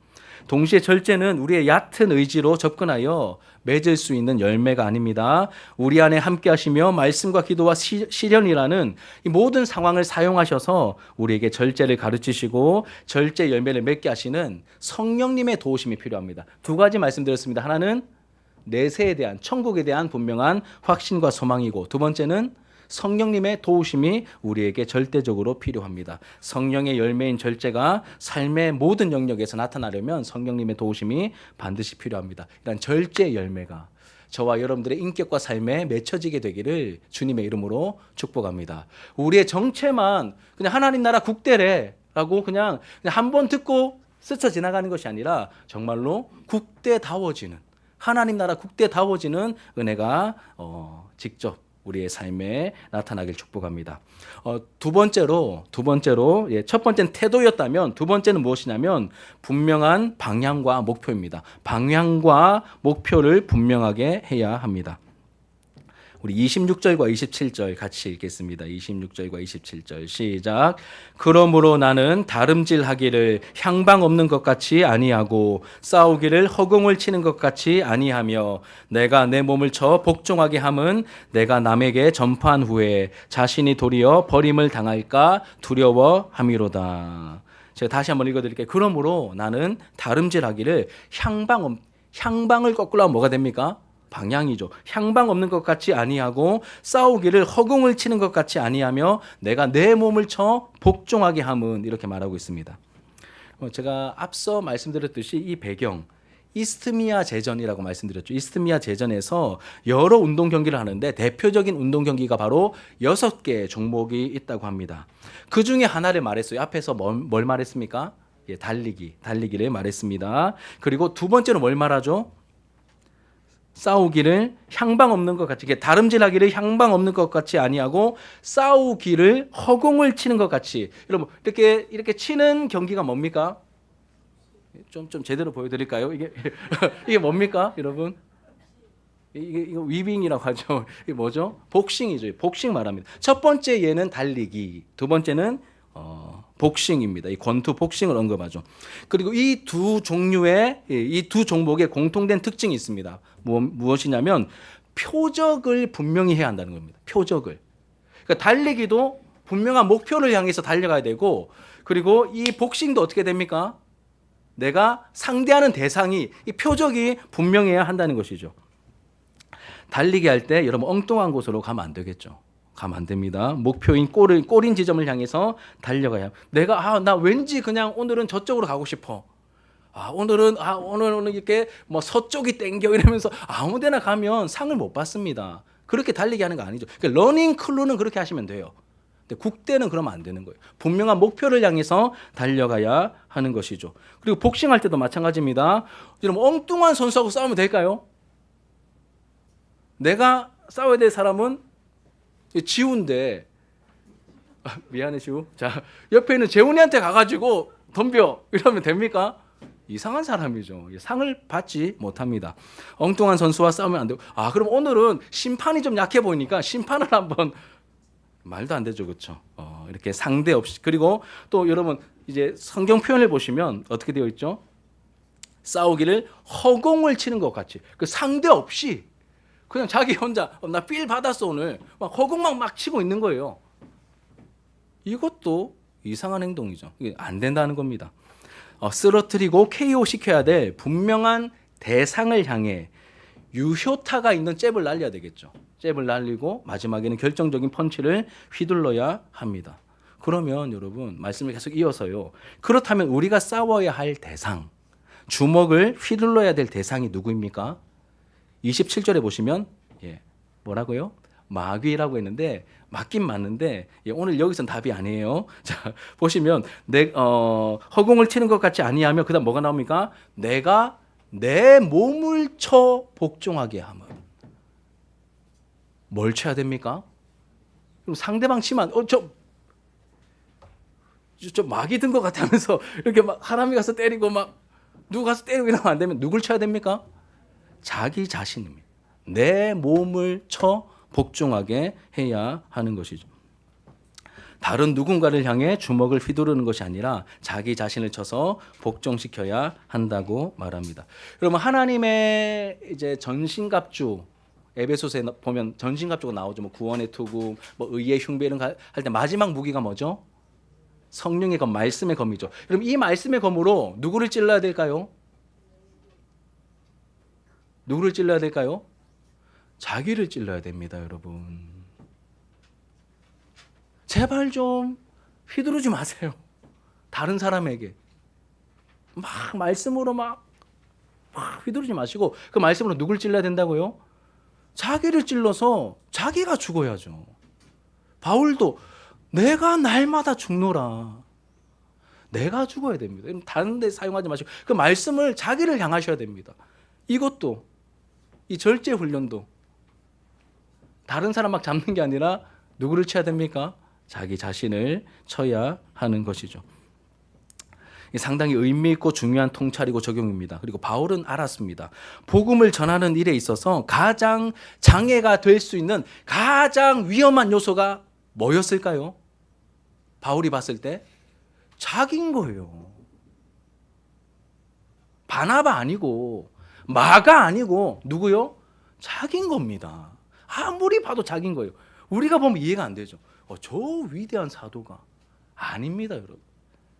동시에 절제는 우리의 얕은 의지로 접근하여 맺을 수 있는 열매가 아닙니다. 우리 안에 함께 하시며 말씀과 기도와 시련이라는 이 모든 상황을 사용하셔서 우리에게 절제를 가르치시고 절제 열매를 맺게 하시는 성령님의 도우심이 필요합니다. 두 가지 말씀드렸습니다. 하나는 내세에 대한, 천국에 대한 분명한 확신과 소망이고, 두 번째는 성령님의 도우심이 우리에게 절대적으로 필요합니다. 성령의 열매인 절제가 삶의 모든 영역에서 나타나려면 성령님의 도우심이 반드시 필요합니다. 이런 절제 열매가 저와 여러분들의 인격과 삶에 맺혀지게 되기를 주님의 이름으로 축복합니다. 우리의 정체만 그냥 하나님 나라 국대래라고 그냥 한 번 듣고 스쳐 지나가는 것이 아니라 정말로 국대다워지는, 하나님 나라 국대다워지는 은혜가 직접 우리의 삶에 나타나길 축복합니다. 두 번째로 첫 번째는 태도였다면 두 번째는 무엇이냐면 분명한 방향과 목표입니다. 방향과 목표를 분명하게 해야 합니다. 우리 26절과 27절 같이 읽겠습니다. 26절과 27절 시작. 그러므로 나는 다름질하기를 향방 없는 것 같이 아니하고 싸우기를 허공을 치는 것 같이 아니하며 내가 내 몸을 쳐 복종하게 함은 내가 남에게 전파한 후에 자신이 도리어 버림을 당할까 두려워함이로다. 제가 다시 한번 읽어드릴게요. 그러므로 나는 다름질하기를 향방을 거꾸로 하면 뭐가 됩니까? 방향이죠. 향방 없는 것 같이 아니하고 싸우기를 허공을 치는 것 같이 아니하며 내가 내 몸을 쳐 복종하게 함은 이렇게 말하고 있습니다. 제가 앞서 말씀드렸듯이 이 배경 이스트미아 제전이라고 말씀드렸죠. 이스트미아 제전에서 여러 운동 경기를 하는데 대표적인 운동 경기가 바로 6개의 종목이 있다고 합니다. 그 중에 하나를 말했어요. 앞에서 뭘 말했습니까? 예, 달리기를 말했습니다. 그리고 두 번째로 뭘 말하죠? 싸우기를 향방 없는 것 같이, 다름질하기를 향방 없는 것 같이 아니하고 싸우기를 허공을 치는 것 같이. 여러분 이렇게 치는 경기가 뭡니까? 좀 제대로 보여드릴까요? 이게 뭡니까, 여러분? 이거 위빙이라고 하죠. 이게 뭐죠? 복싱이죠. 복싱 말합니다. 첫 번째 얘는 달리기, 두 번째는 복싱입니다. 이 권투 복싱을 언급하죠. 그리고 이 두 종류의 이 두 종목의 공통된 특징이 있습니다. 무엇이냐면 표적을 분명히 해야 한다는 겁니다. 표적을. 그러니까 달리기도 분명한 목표를 향해서 달려가야 되고, 그리고 이 복싱도 어떻게 됩니까? 내가 상대하는 대상이 이 표적이 분명해야 한다는 것이죠. 달리기 할 때 여러분 엉뚱한 곳으로 가면 안 되겠죠. 가면 안 됩니다. 목표인 골인 지점을 향해서 달려가야. 나 왠지 그냥 오늘은 저쪽으로 가고 싶어. 오늘은 이렇게 뭐 서쪽이 땡겨 이러면서 아무데나 가면 상을 못 받습니다. 그렇게 달리기 하는 거 아니죠. 그러니까 러닝 클루는 그렇게 하시면 돼요. 근데 국대는 그러면 안 되는 거예요. 분명한 목표를 향해서 달려가야 하는 것이죠. 그리고 복싱할 때도 마찬가지입니다. 여러분 엉뚱한 선수하고 싸우면 될까요? 내가 싸워야 될 사람은 지우인데, 미안해 지우. 자, 옆에 있는 재훈이한테 가가지고 덤벼 이러면 됩니까? 이상한 사람이죠. 상을 받지 못합니다. 엉뚱한 선수와 싸우면 안 되고. 그럼 오늘은 심판이 좀 약해 보이니까 심판을 한번. 말도 안 되죠, 그렇죠? 이렇게 상대 없이. 그리고 또 여러분 이제 성경 표현을 보시면 어떻게 되어 있죠? 싸우기를 허공을 치는 것 같이, 그 상대 없이 그냥 자기 혼자 나 필 받았어 오늘 막 허공만 막 치고 있는 거예요. 이것도 이상한 행동이죠. 이게 안 된다는 겁니다. 쓰러뜨리고 KO 시켜야 될 분명한 대상을 향해 유효타가 있는 잽을 날려야 되겠죠. 잽을 날리고 마지막에는 결정적인 펀치를 휘둘러야 합니다. 그러면 여러분 말씀을 계속 이어서요. 그렇다면 우리가 싸워야 할 대상, 주먹을 휘둘러야 될 대상이 누구입니까? 27절에 보시면 뭐라고요? 마귀라고 했는데 맞긴 맞는데 오늘 여기선 답이 아니에요. 자, 보시면 허공을 치는 것 같이 아니하며 그다음 뭐가 나옵니까? 내가 내 몸을 쳐 복종하게 하면. 뭘 쳐야 됩니까? 그럼 상대방 치면 저 마귀 든 것 같다면서 이렇게 막 하람이 가서 때리고 막 누구 가서 때리고 이러면 안 되면 누굴 쳐야 됩니까? 자기 자신입니다. 내 몸을 쳐 복종하게 해야 하는 것이죠. 다른 누군가를 향해 주먹을 휘두르는 것이 아니라 자기 자신을 쳐서 복종시켜야 한다고 말합니다. 여러분 하나님의 이제 전신갑주, 에베소서에 보면 전신갑주가 나오죠. 뭐 구원의 투구, 뭐 의의 흉배 이런 거 할 때 마지막 무기가 뭐죠? 성령의 검, 말씀의 검이죠. 여러분 이 말씀의 검으로 누구를 찔러야 될까요? 누구를 찔러야 될까요? 자기를 찔러야 됩니다, 여러분. 제발 좀 휘두르지 마세요. 다른 사람에게 막 말씀으로 막 휘두르지 마시고 그 말씀으로 누굴 찔러야 된다고요? 자기를 찔러서 자기가 죽어야죠. 바울도 내가 날마다 죽노라. 내가 죽어야 됩니다. 다른 데 사용하지 마시고 그 말씀을 자기를 향하셔야 됩니다. 이것도 이 절제 훈련도 다른 사람 막 잡는 게 아니라 누구를 쳐야 됩니까? 자기 자신을 쳐야 하는 것이죠. 상당히 의미 있고 중요한 통찰이고 적용입니다. 그리고 바울은 알았습니다. 복음을 전하는 일에 있어서 가장 장애가 될 수 있는 가장 위험한 요소가 뭐였을까요? 바울이 봤을 때 자기인 거예요. 바나바 아니고 마가 아니고 누구요? 자기인 겁니다. 아무리 봐도 자기인 거예요. 우리가 보면 이해가 안 되죠. 저 위대한 사도가 아닙니다, 여러분.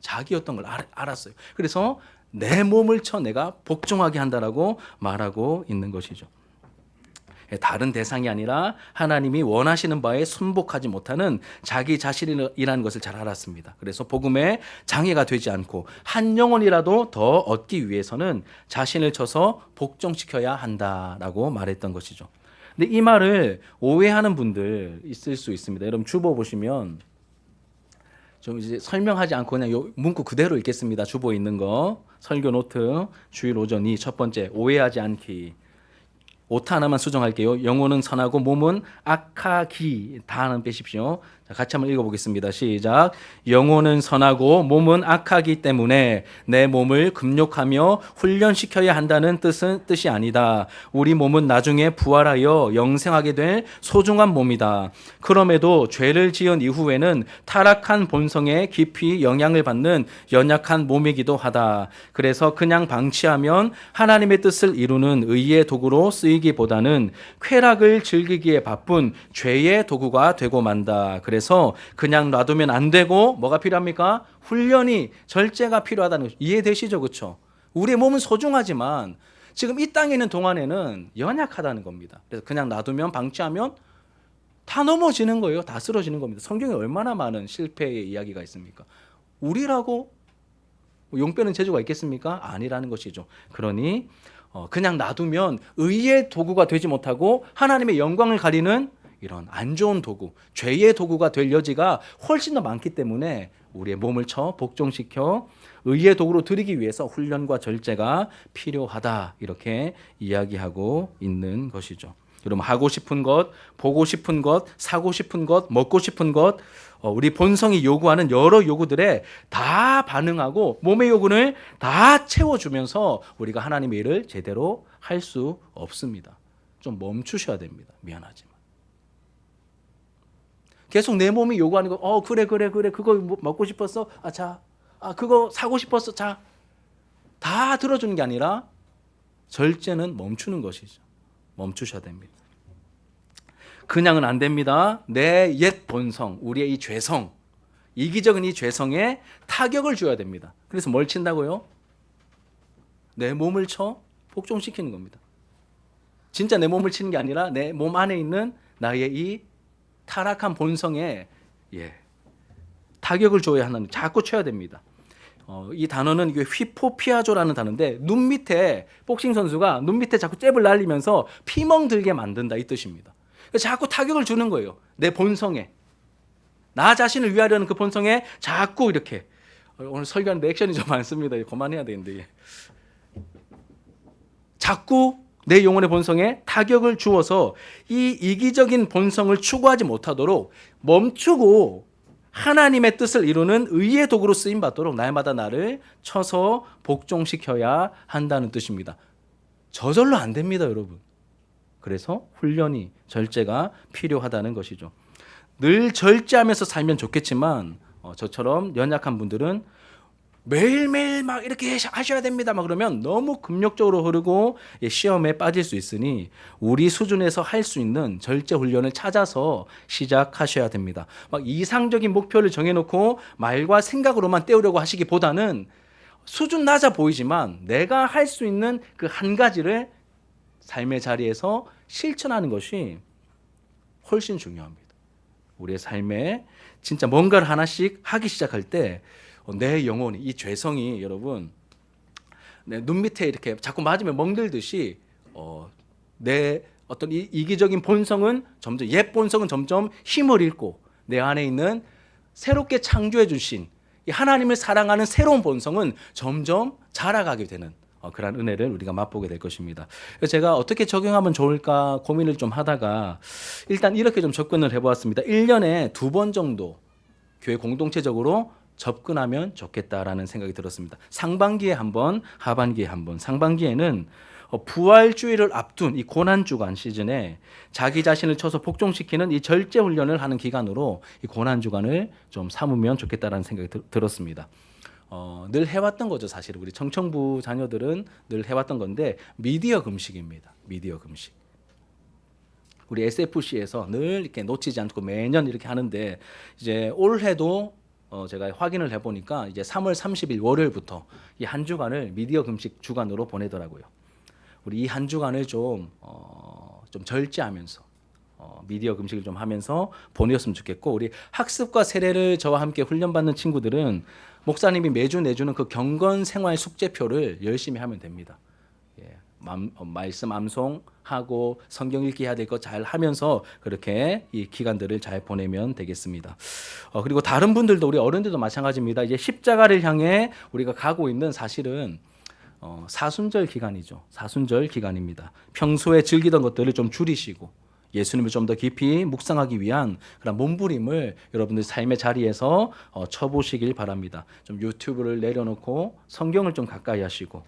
자기였던 걸 알았어요. 그래서 내 몸을 쳐 내가 복종하게 한다라고 말하고 있는 것이죠. 다른 대상이 아니라 하나님이 원하시는 바에 순복하지 못하는 자기 자신이라는 것을 잘 알았습니다. 그래서 복음에 장애가 되지 않고 한 영혼이라도 더 얻기 위해서는 자신을 쳐서 복종시켜야 한다라고 말했던 것이죠. 근데 이 말을 오해하는 분들 있을 수 있습니다. 여러분 주보 보시면 좀 이제 설명하지 않고 그냥 요 문구 그대로 읽겠습니다. 주보에 있는 거 설교 노트 주일 오전 2 첫 번째 오해하지 않기. 오타 하나만 수정할게요. 영혼은 선하고 몸은 악하기. 다는 빼십시오. 자, 같이 한번 읽어보겠습니다. 시작. 영혼은 선하고 몸은 악하기 때문에 내 몸을 금욕하며 훈련시켜야 한다는 뜻이 아니다. 우리 몸은 나중에 부활하여 영생하게 될 소중한 몸이다. 그럼에도 죄를 지은 이후에는 타락한 본성에 깊이 영향을 받는 연약한 몸이기도 하다. 그래서 그냥 방치하면 하나님의 뜻을 이루는 의의 도구로 쓰이기보다는 쾌락을 즐기기에 바쁜 죄의 도구가 되고 만다. 그래서 그냥 놔두면 안 되고 뭐가 필요합니까? 훈련이 절제가 필요하다는 것 이해되시죠? 그렇죠? 우리의 몸은 소중하지만 지금 이 땅에 있는 동안에는 연약하다는 겁니다. 그래서 그냥 놔두면 방치하면 다 넘어지는 거예요. 다 쓰러지는 겁니다. 성경에 얼마나 많은 실패의 이야기가 있습니까? 우리라고 용 빼는 재주가 있겠습니까? 아니라는 것이죠. 그러니 그냥 놔두면 의의 도구가 되지 못하고 하나님의 영광을 가리는 이런 안 좋은 도구, 죄의 도구가 될 여지가 훨씬 더 많기 때문에 우리의 몸을 쳐 복종시켜 의의 도구로 드리기 위해서 훈련과 절제가 필요하다. 이렇게 이야기하고 있는 것이죠. 여러분 하고 싶은 것, 보고 싶은 것, 사고 싶은 것, 먹고 싶은 것, 우리 본성이 요구하는 여러 요구들에 다 반응하고 몸의 요구를 다 채워주면서 우리가 하나님의 일을 제대로 할 수 없습니다. 좀 멈추셔야 됩니다. 미안하지만. 계속 내 몸이 요구하는 거, 그래, 그거 먹고 싶었어? 자. 그거 사고 싶었어? 자. 다 들어주는 게 아니라 절제는 멈추는 것이죠. 멈추셔야 됩니다. 그냥은 안 됩니다. 내 옛 본성, 우리의 이 죄성, 이기적인 이 죄성에 타격을 줘야 됩니다. 그래서 뭘 친다고요? 내 몸을 쳐 복종시키는 겁니다. 진짜 내 몸을 치는 게 아니라 내 몸 안에 있는 나의 이 타락한 본성에 타격을 줘야 하는, 자꾸 쳐야 됩니다. 이 단어는 이게 휘포피아조라는 단어인데 눈 밑에 복싱 선수가 눈 밑에 자꾸 잽을 날리면서 피멍 들게 만든다 이 뜻입니다. 자꾸 타격을 주는 거예요. 내 본성에, 나 자신을 위하려는 그 본성에 자꾸 이렇게. 오늘 설교하는데 액션이 좀 많습니다. 그만해야 되는데 자꾸 내 영혼의 본성에 타격을 주어서 이 이기적인 본성을 추구하지 못하도록 멈추고 하나님의 뜻을 이루는 의의 도구로 쓰임받도록 날마다 나를 쳐서 복종시켜야 한다는 뜻입니다. 저절로 안 됩니다, 여러분. 그래서 훈련이, 절제가 필요하다는 것이죠. 늘 절제하면서 살면 좋겠지만 저처럼 연약한 분들은 매일매일 막 이렇게 하셔야 됩니다. 막 그러면 너무 금욕적으로 흐르고 시험에 빠질 수 있으니 우리 수준에서 할 수 있는 절제 훈련을 찾아서 시작하셔야 됩니다. 막 이상적인 목표를 정해놓고 말과 생각으로만 때우려고 하시기보다는 수준 낮아 보이지만 내가 할 수 있는 그 한 가지를 삶의 자리에서 실천하는 것이 훨씬 중요합니다. 우리의 삶에 진짜 뭔가를 하나씩 하기 시작할 때 내 영혼이, 이 죄성이 여러분 내 눈 밑에 이렇게 자꾸 맞으면 멍들듯이 내 어떤 이기적인 본성은 점점, 옛 본성은 점점 힘을 잃고 내 안에 있는 새롭게 창조해 주신 이 하나님을 사랑하는 새로운 본성은 점점 자라가게 되는 그러한 은혜를 우리가 맛보게 될 것입니다. 그래서 제가 어떻게 적용하면 좋을까 고민을 좀 하다가 일단 이렇게 좀 접근을 해보았습니다. 1년에 2번 정도 교회 공동체적으로 접근하면 좋겠다라는 생각이 들었습니다. 상반기에 한 번, 하반기에 한 번. 상반기에는 부활주의를 앞둔 이 고난주간 시즌에 자기 자신을 쳐서 복종시키는 이 절제 훈련을 하는 기간으로 이 고난주간을 좀 삼으면 좋겠다라는 생각이 들었습니다. 늘 해왔던 거죠. 사실 우리 청청부 자녀들은 늘 해왔던 건데 미디어 금식입니다. 미디어 금식. 우리 SFC에서 늘 이렇게 놓치지 않고 매년 이렇게 하는데 이제 올해도 제가 확인을 해보니까 이제 3월 30일 월요일부터 이 한 주간을 미디어 금식 주간으로 보내더라고요. 우리 이 한 주간을 좀 절제하면서 미디어 금식을 좀 하면서 보내었으면 좋겠고 우리 학습과 세례를 저와 함께 훈련받는 친구들은 목사님이 매주 내주는 그 경건 생활 숙제표를 열심히 하면 됩니다. 예, 말씀 암송하고 성경 읽기 해야 될 거 잘 하면서 그렇게 이 기간들을 잘 보내면 되겠습니다. 그리고 다른 분들도 우리 어른들도 마찬가지입니다. 이제 십자가를 향해 우리가 가고 있는 사실은 사순절 기간이죠. 사순절 기간입니다. 평소에 즐기던 것들을 좀 줄이시고 예수님을 좀 더 깊이 묵상하기 위한 그런 몸부림을 여러분들 삶의 자리에서 쳐보시길 바랍니다. 좀 유튜브를 내려놓고 성경을 좀 가까이 하시고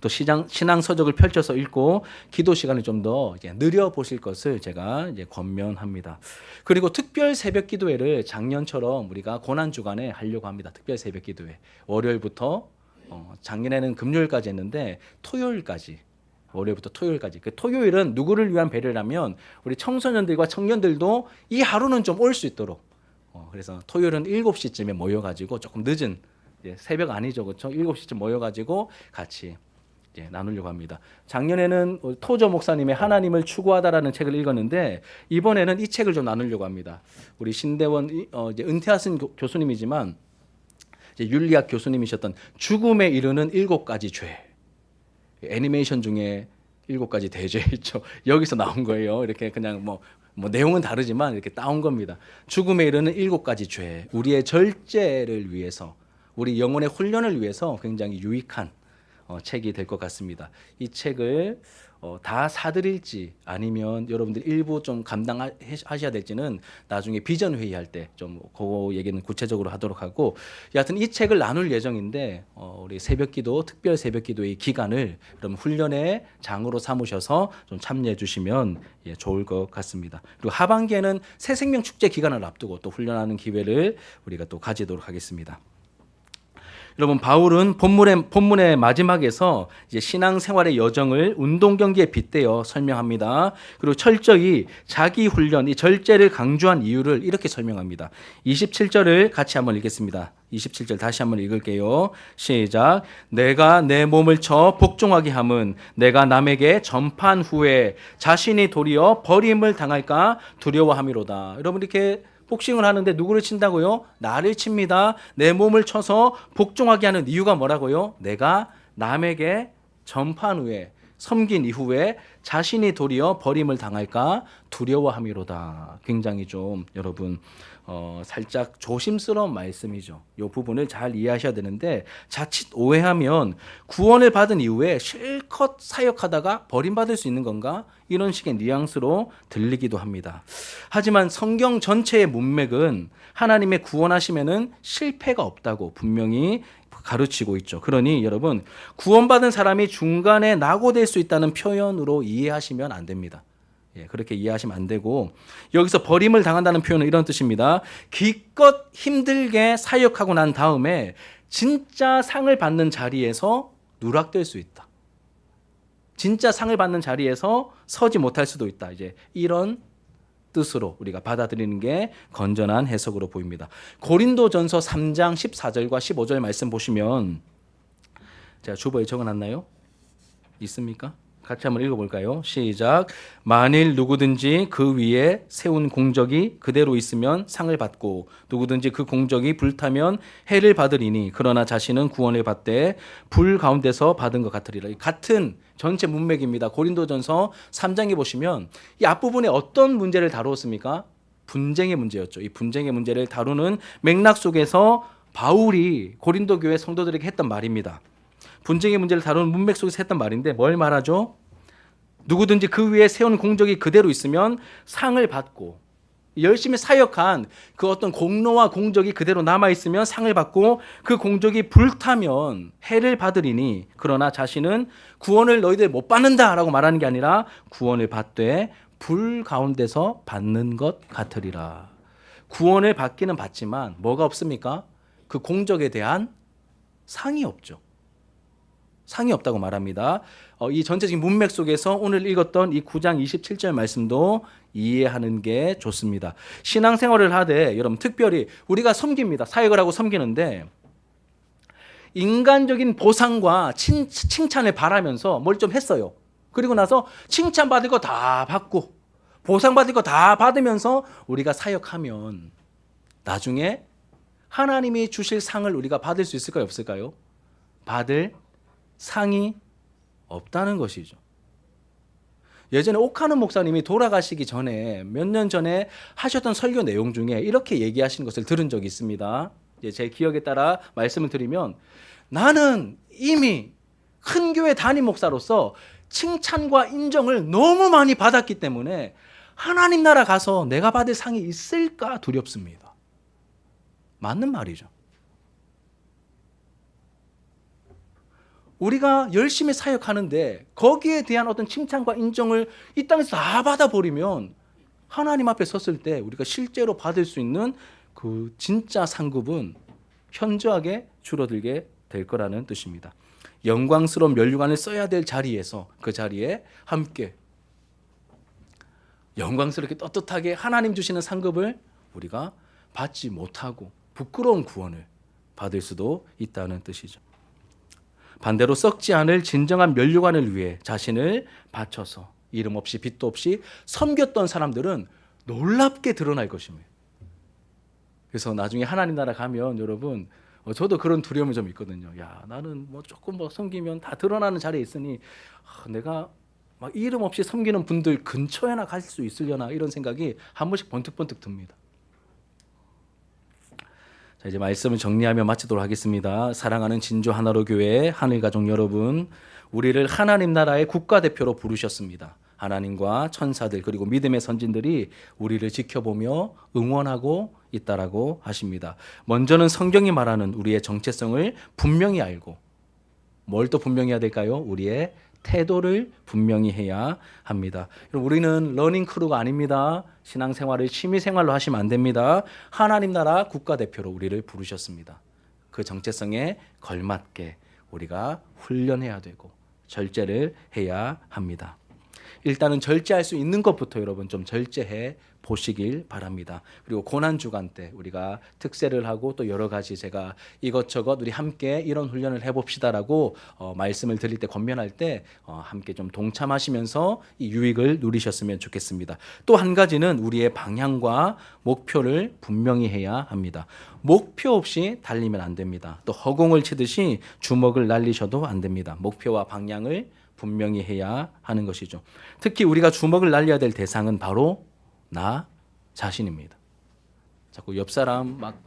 또 신앙 서적을 펼쳐서 읽고 기도 시간을 좀 더 늘려 보실 것을 제가 이제 권면합니다. 그리고 특별 새벽 기도회를 작년처럼 우리가 고난 주간에 하려고 합니다. 특별 새벽 기도회 월요일부터 작년에는 금요일까지 했는데 토요일까지. 월요일부터 토요일까지. 그 토요일은 누구를 위한 배려라면 우리 청소년들과 청년들도 이 하루는 좀 올 수 있도록. 그래서 토요일은 7시쯤에 모여가지고 조금 늦은 새벽 아니죠, 그렇죠? 7시쯤 모여가지고 같이 나누려고 합니다. 작년에는 토저 목사님의 하나님을 추구하다라는 책을 읽었는데 이번에는 이 책을 좀 나누려고 합니다. 우리 신대원 이제 은퇴하신 교수님이지만 이제 윤리학 교수님이셨던 죽음에 이르는 7가지 죄. 애니메이션 중에 7가지 대죄 있죠. 여기서 나온 거예요. 이렇게 그냥 뭐 내용은 다르지만 이렇게 따온 겁니다. 죽음에 이르는 7가지 죄. 우리의 절제를 위해서, 우리 영혼의 훈련을 위해서 굉장히 유익한 책이 될 것 같습니다. 이 책을 다 사드릴지 아니면 여러분들 일부 좀 감당하셔야 될지는 나중에 비전 회의할 때 좀 그 얘기는 구체적으로 하도록 하고 여하튼 이 책을 나눌 예정인데 우리 새벽기도 특별 새벽기도의 기간을 그럼 훈련의 장으로 삼으셔서 좀 참여해 주시면 좋을 것 같습니다. 그리고 하반기에는 새 생명 축제 기간을 앞두고 또 훈련하는 기회를 우리가 또 가지도록 하겠습니다. 여러분 바울은 본문의 마지막에서 이제 신앙생활의 여정을 운동 경기에 빗대어 설명합니다. 그리고 철저히 자기 훈련, 이 절제를 강조한 이유를 이렇게 설명합니다. 27절을 같이 한번 읽겠습니다. 27절 다시 한번 읽을게요. 시작. 내가 내 몸을 쳐 복종하게 함은 내가 남에게 전판 후에 자신이 도리어 버림을 당할까 두려워함이로다. 여러분 이렇게 복싱을 하는데 누구를 친다고요? 나를 칩니다. 내 몸을 쳐서 복종하게 하는 이유가 뭐라고요? 내가 남에게 전판 후에 섬긴 이후에 자신이 도리어 버림을 당할까 두려워함이로다. 굉장히 좀 여러분 살짝 조심스러운 말씀이죠. 이 부분을 잘 이해하셔야 되는데 자칫 오해하면 구원을 받은 이후에 실컷 사역하다가 버림받을 수 있는 건가? 이런 식의 뉘앙스로 들리기도 합니다. 하지만 성경 전체의 문맥은 하나님의 구원하심에는 실패가 없다고 분명히 가르치고 있죠. 그러니 여러분 구원받은 사람이 중간에 낙오될 수 있다는 표현으로 이해하시면 안 됩니다. 그렇게 이해하시면 안 되고 여기서 버림을 당한다는 표현은 이런 뜻입니다. 기껏 힘들게 사역하고 난 다음에 진짜 상을 받는 자리에서 누락될 수 있다. 진짜 상을 받는 자리에서 서지 못할 수도 있다. 이제 이런 뜻으로 우리가 받아들이는 게 건전한 해석으로 보입니다. 고린도전서 3장 14절과 15절 말씀 보시면 제가 주보에 적어놨나요? 있습니까? 같이 한번 읽어볼까요? 시작. 만일 누구든지 그 위에 세운 공적이 그대로 있으면 상을 받고 누구든지 그 공적이 불타면 해를 받으리니 그러나 자신은 구원을 받되 불 가운데서 받은 것 같으리라. 같은 전체 문맥입니다. 고린도전서 3장에 보시면 이 앞부분에 어떤 문제를 다루었습니까? 분쟁의 문제였죠. 이 분쟁의 문제를 다루는 맥락 속에서 바울이 고린도 교회 성도들에게 했던 말입니다. 분쟁의 문제를 다루는 문맥 속에서 했던 말인데 뭘 말하죠? 누구든지 그 위에 세운 공적이 그대로 있으면 상을 받고, 열심히 사역한 그 어떤 공로와 공적이 그대로 남아있으면 상을 받고, 그 공적이 불타면 해를 받으리니 그러나 자신은 구원을 너희들 못 받는다라고 말하는 게 아니라 구원을 받되 불 가운데서 받는 것 같으리라. 구원을 받기는 받지만 뭐가 없습니까? 그 공적에 대한 상이 없죠. 상이 없다고 말합니다. 이 전체적인 문맥 속에서 오늘 읽었던 이 9장 27절 말씀도 이해하는 게 좋습니다. 신앙생활을 하되 여러분 특별히 우리가 섬깁니다. 사역을 하고 섬기는데 인간적인 보상과 칭찬을 바라면서 뭘 좀 했어요. 그리고 나서 칭찬받을 거 다 받고 보상받을 거 다 받으면서 우리가 사역하면 나중에 하나님이 주실 상을 우리가 받을 수 있을까요? 없을까요? 받을 상이 없다는 것이죠. 예전에 옥하는 목사님이 돌아가시기 전에 몇 년 전에 하셨던 설교 내용 중에 이렇게 얘기하신 것을 들은 적이 있습니다. 제 기억에 따라 말씀을 드리면, 나는 이미 큰 교회 담임 목사로서 칭찬과 인정을 너무 많이 받았기 때문에 하나님 나라 가서 내가 받을 상이 있을까 두렵습니다. 맞는 말이죠. 우리가 열심히 사역하는데 거기에 대한 어떤 칭찬과 인정을 이 땅에서 다 받아버리면 하나님 앞에 섰을 때 우리가 실제로 받을 수 있는 그 진짜 상급은 현저하게 줄어들게 될 거라는 뜻입니다. 영광스러운 면류관을 써야 될 자리에서 그 자리에 함께 영광스럽게 떳떳하게 하나님 주시는 상급을 우리가 받지 못하고 부끄러운 구원을 받을 수도 있다는 뜻이죠. 반대로 썩지 않을 진정한 면류관을 위해 자신을 바쳐서 이름 없이 빚도 없이 섬겼던 사람들은 놀랍게 드러날 것입니다. 그래서 나중에 하나님 나라 가면 여러분, 저도 그런 두려움이 좀 있거든요. 야, 나는 뭐 조금 섬기면 다 드러나는 자리에 있으니 내가 막 이름 없이 섬기는 분들 근처에나 갈 수 있으려나, 이런 생각이 한 번씩 번뜩번뜩 듭니다. 자, 이제 말씀을 정리하며 마치도록 하겠습니다. 사랑하는 진주 하나로 교회 하늘 가족 여러분, 우리를 하나님 나라의 국가대표로 부르셨습니다. 하나님과 천사들 그리고 믿음의 선진들이 우리를 지켜보며 응원하고 있다라고 하십니다. 먼저는 성경이 말하는 우리의 정체성을 분명히 알고, 뭘 또 분명히 해야 될까요? 우리의 태도를 분명히 해야 합니다. 우리는 러닝 크루가 아닙니다. 신앙생활을 취미생활로 하시면 안 됩니다. 하나님 나라 국가대표로 우리를 부르셨습니다. 그 정체성에 걸맞게 우리가 훈련해야 되고 절제를 해야 합니다. 일단은 절제할 수 있는 것부터 여러분 좀 절제해 보시길 바랍니다. 그리고 고난주간 때 우리가 특세를 하고 또 여러 가지 제가 이것저것 우리 함께 이런 훈련을 해봅시다라고 말씀을 드릴 때, 권면할 때 함께 좀 동참하시면서 이 유익을 누리셨으면 좋겠습니다. 또 한 가지는 우리의 방향과 목표를 분명히 해야 합니다. 목표 없이 달리면 안 됩니다. 또 허공을 치듯이 주먹을 날리셔도 안 됩니다. 목표와 방향을 분명히 해야 하는 것이죠. 특히 우리가 주먹을 날려야 될 대상은 바로 나 자신입니다. 자꾸 옆 사람 막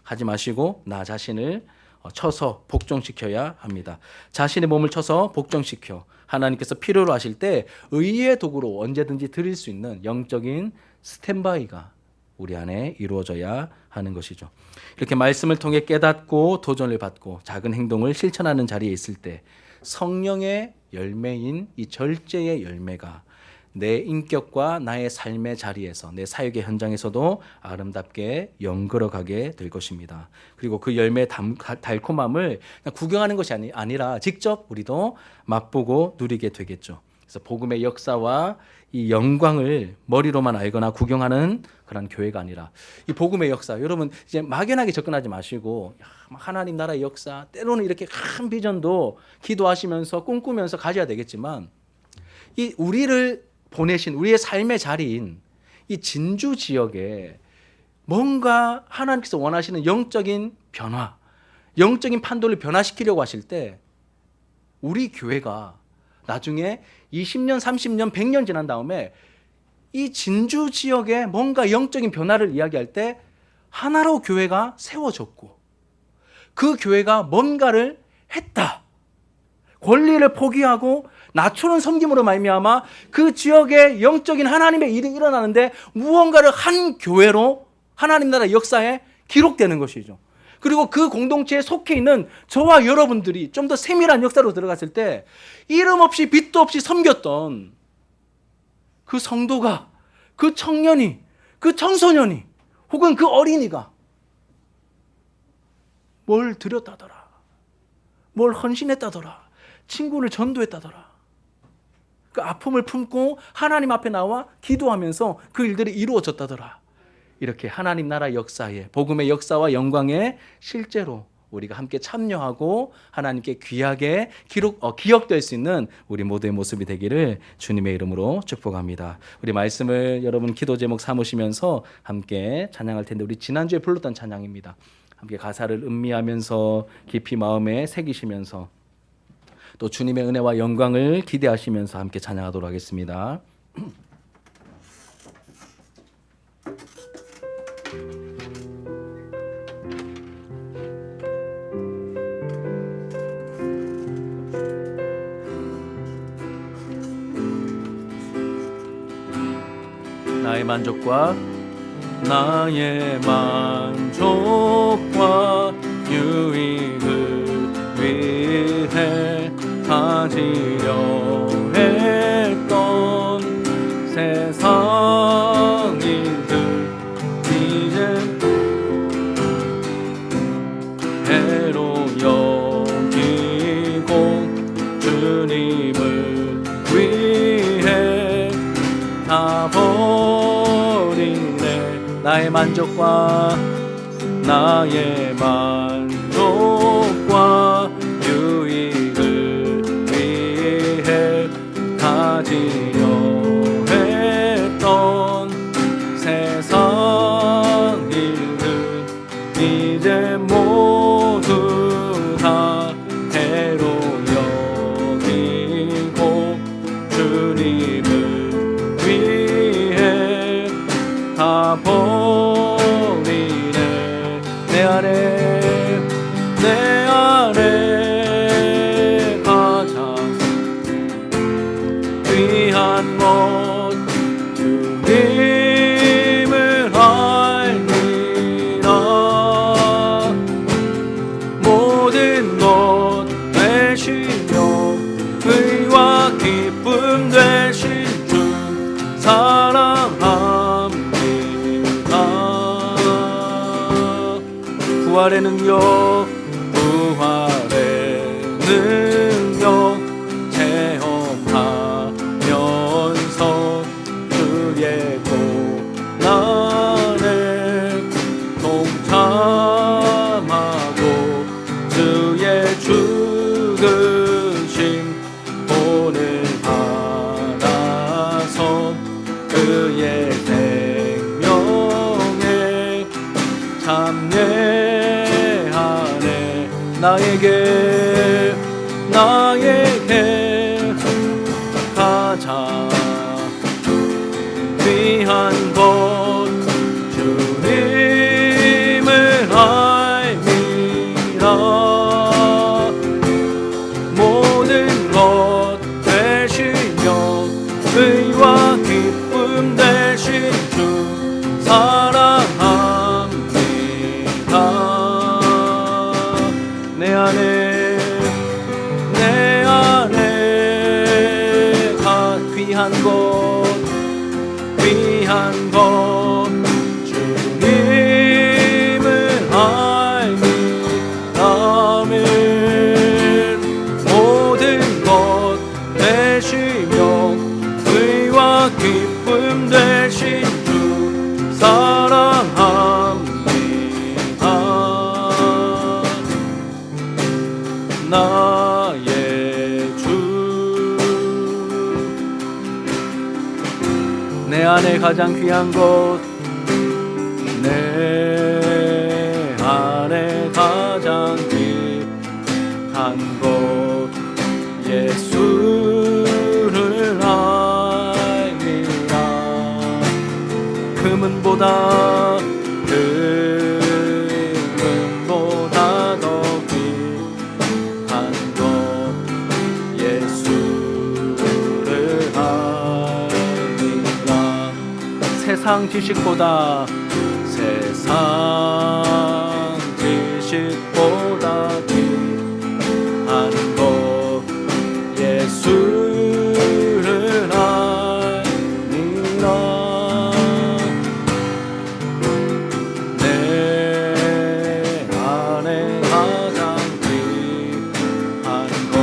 하지 마시고 나 자신을 쳐서 복종시켜야 합니다. 자신의 몸을 쳐서 복종시켜 하나님께서 필요로 하실 때 의의 도구로 언제든지 드릴 수 있는 영적인 스탠바이가 우리 안에 이루어져야 하는 것이죠. 이렇게 말씀을 통해 깨닫고 도전을 받고 작은 행동을 실천하는 자리에 있을 때 성령의 열매인 이 절제의 열매가 내 인격과 나의 삶의 자리에서, 내 사역의 현장에서도 아름답게 연걸어가게 될 것입니다. 그리고 그 열매의 달콤함을 그냥 구경하는 것이 아니라 직접 우리도 맛보고 누리게 되겠죠. 그래서 복음의 역사와 이 영광을 머리로만 알거나 구경하는 그런 교회가 아니라 이 복음의 역사, 여러분 이제 막연하게 접근하지 마시고 하나님 나라의 역사, 때로는 이렇게 큰 비전도 기도하시면서 꿈꾸면서 가져야 되겠지만, 이 우리를 보내신 우리의 삶의 자리인 이 진주 지역에 뭔가 하나님께서 원하시는 영적인 변화, 영적인 판도를 변화시키려고 하실 때 우리 교회가 나중에 20년, 30년, 100년 지난 다음에 이 진주 지역에 뭔가 영적인 변화를 이야기할 때 하나로 교회가 세워졌고 그 교회가 뭔가를 했다, 권리를 포기하고 낮추는 섬김으로 말미암아 그 지역에 영적인 하나님의 일이 일어나는데 무언가를 한 교회로 하나님 나라 역사에 기록되는 것이죠. 그리고 그 공동체에 속해 있는 저와 여러분들이 좀 더 세밀한 역사로 들어갔을 때 이름 없이 빛도 없이 섬겼던 그 성도가, 그 청년이, 그 청소년이 혹은 그 어린이가 뭘 드렸다더라, 뭘 헌신했다더라, 친구를 전도했다더라, 그 아픔을 품고 하나님 앞에 나와 기도하면서 그 일들이 이루어졌다더라. 이렇게 하나님 나라 역사에, 복음의 역사와 영광에 실제로 우리가 함께 참여하고 하나님께 귀하게 기억될 수 있는 우리 모두의 모습이 되기를 주님의 이름으로 축복합니다. 우리 말씀을 여러분 기도 제목 삼으시면서 함께 찬양할 텐데, 우리 지난주에 불렀던 찬양입니다. 함께 가사를 음미하면서 깊이 마음에 새기시면서 또 주님의 은혜와 영광을 기대하시면서 함께 찬양하도록 하겠습니다. 나의 만족과 유익을 위해 가지려 했던 세상 일들 이제 해로 여기고 주님을 위해 다 버리네. 나의 만족과 유익을 위해 가지려 했던 세상 일들 이제 모두 다 해로 여기고 주님을 위해 다 버리네. 내 안에 가장 귀한 것 주님을 알미라. 모든 것 되시며 의와 기쁨 되신 주 사랑합니다. 부활의 능력 체험하면서 그의 고난에 동참하고 주의 죽으심 오늘 받아서 그의 생명에 참여하네. 나에게 가장 귀한 것 주님을 알미라. 모든 것 되시며 의와 기쁨 되신 주 사랑합니다. 내 안에 귀한 것 주님을 알미라면 모든 것 되시며 의와 기쁨 되신 주 사랑합니다. 나의 주, 내 안에 가장 귀한 것, 내 안에 가장 귀한 것 예수를 알미라. 금은보다 더 귀한 것 세상 지식보다 귀한 것 예수를 알미라. 내 안에 가장 귀한 것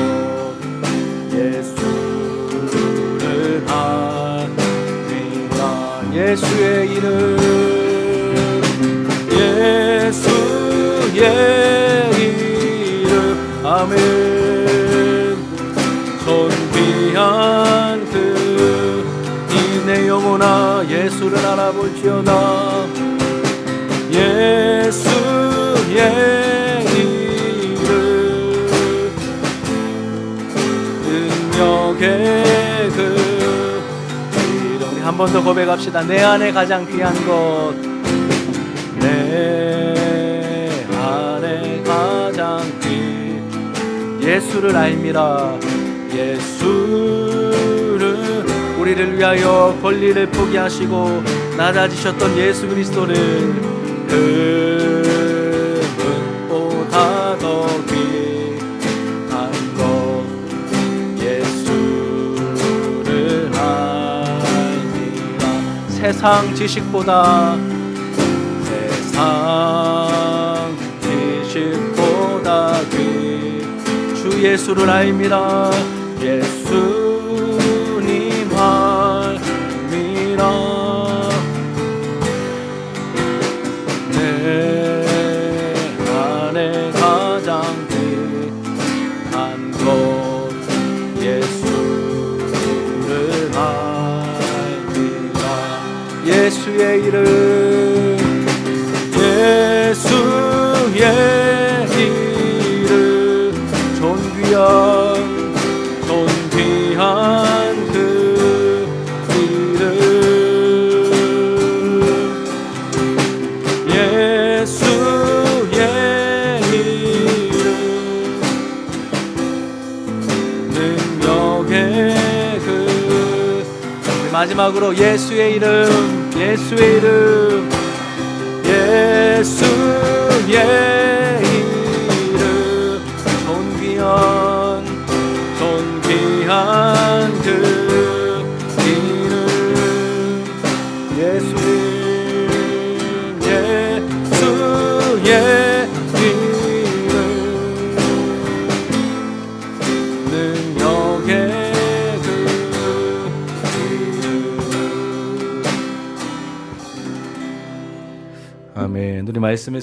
예수를 알미라. 예수의 이름, 예수의 이름, 아멘. 존귀한 그 이 내 영혼아 예수를 알아볼지어다. 예수의 이름, 능력의 그 이름. 우리 한 번 더 고백합시다. 내 안에 가장 귀한 것, 내 안에 가장 귀한 예수를 알미라. 예수를, 우리를 위하여 권리를 포기하시고 낮아지셨던 예수 그리스도를 금보다 더 귀한 것 예수를 알미라. 세상 지식보다 주 예수를 알미라. 예수님 알미라. 내 안에 가장 귀한 것 예수를 알미라. 예수의 이름, 예수의 이름, 존귀한 그 이름, 예수의 이름, 능력의 그. 마지막으로 예수의 이름, 예수의 이름, 예수의 이름, 존귀한 그 이름, 예수의 이름, 능력의 그 이름. 아멘. 우리 말씀을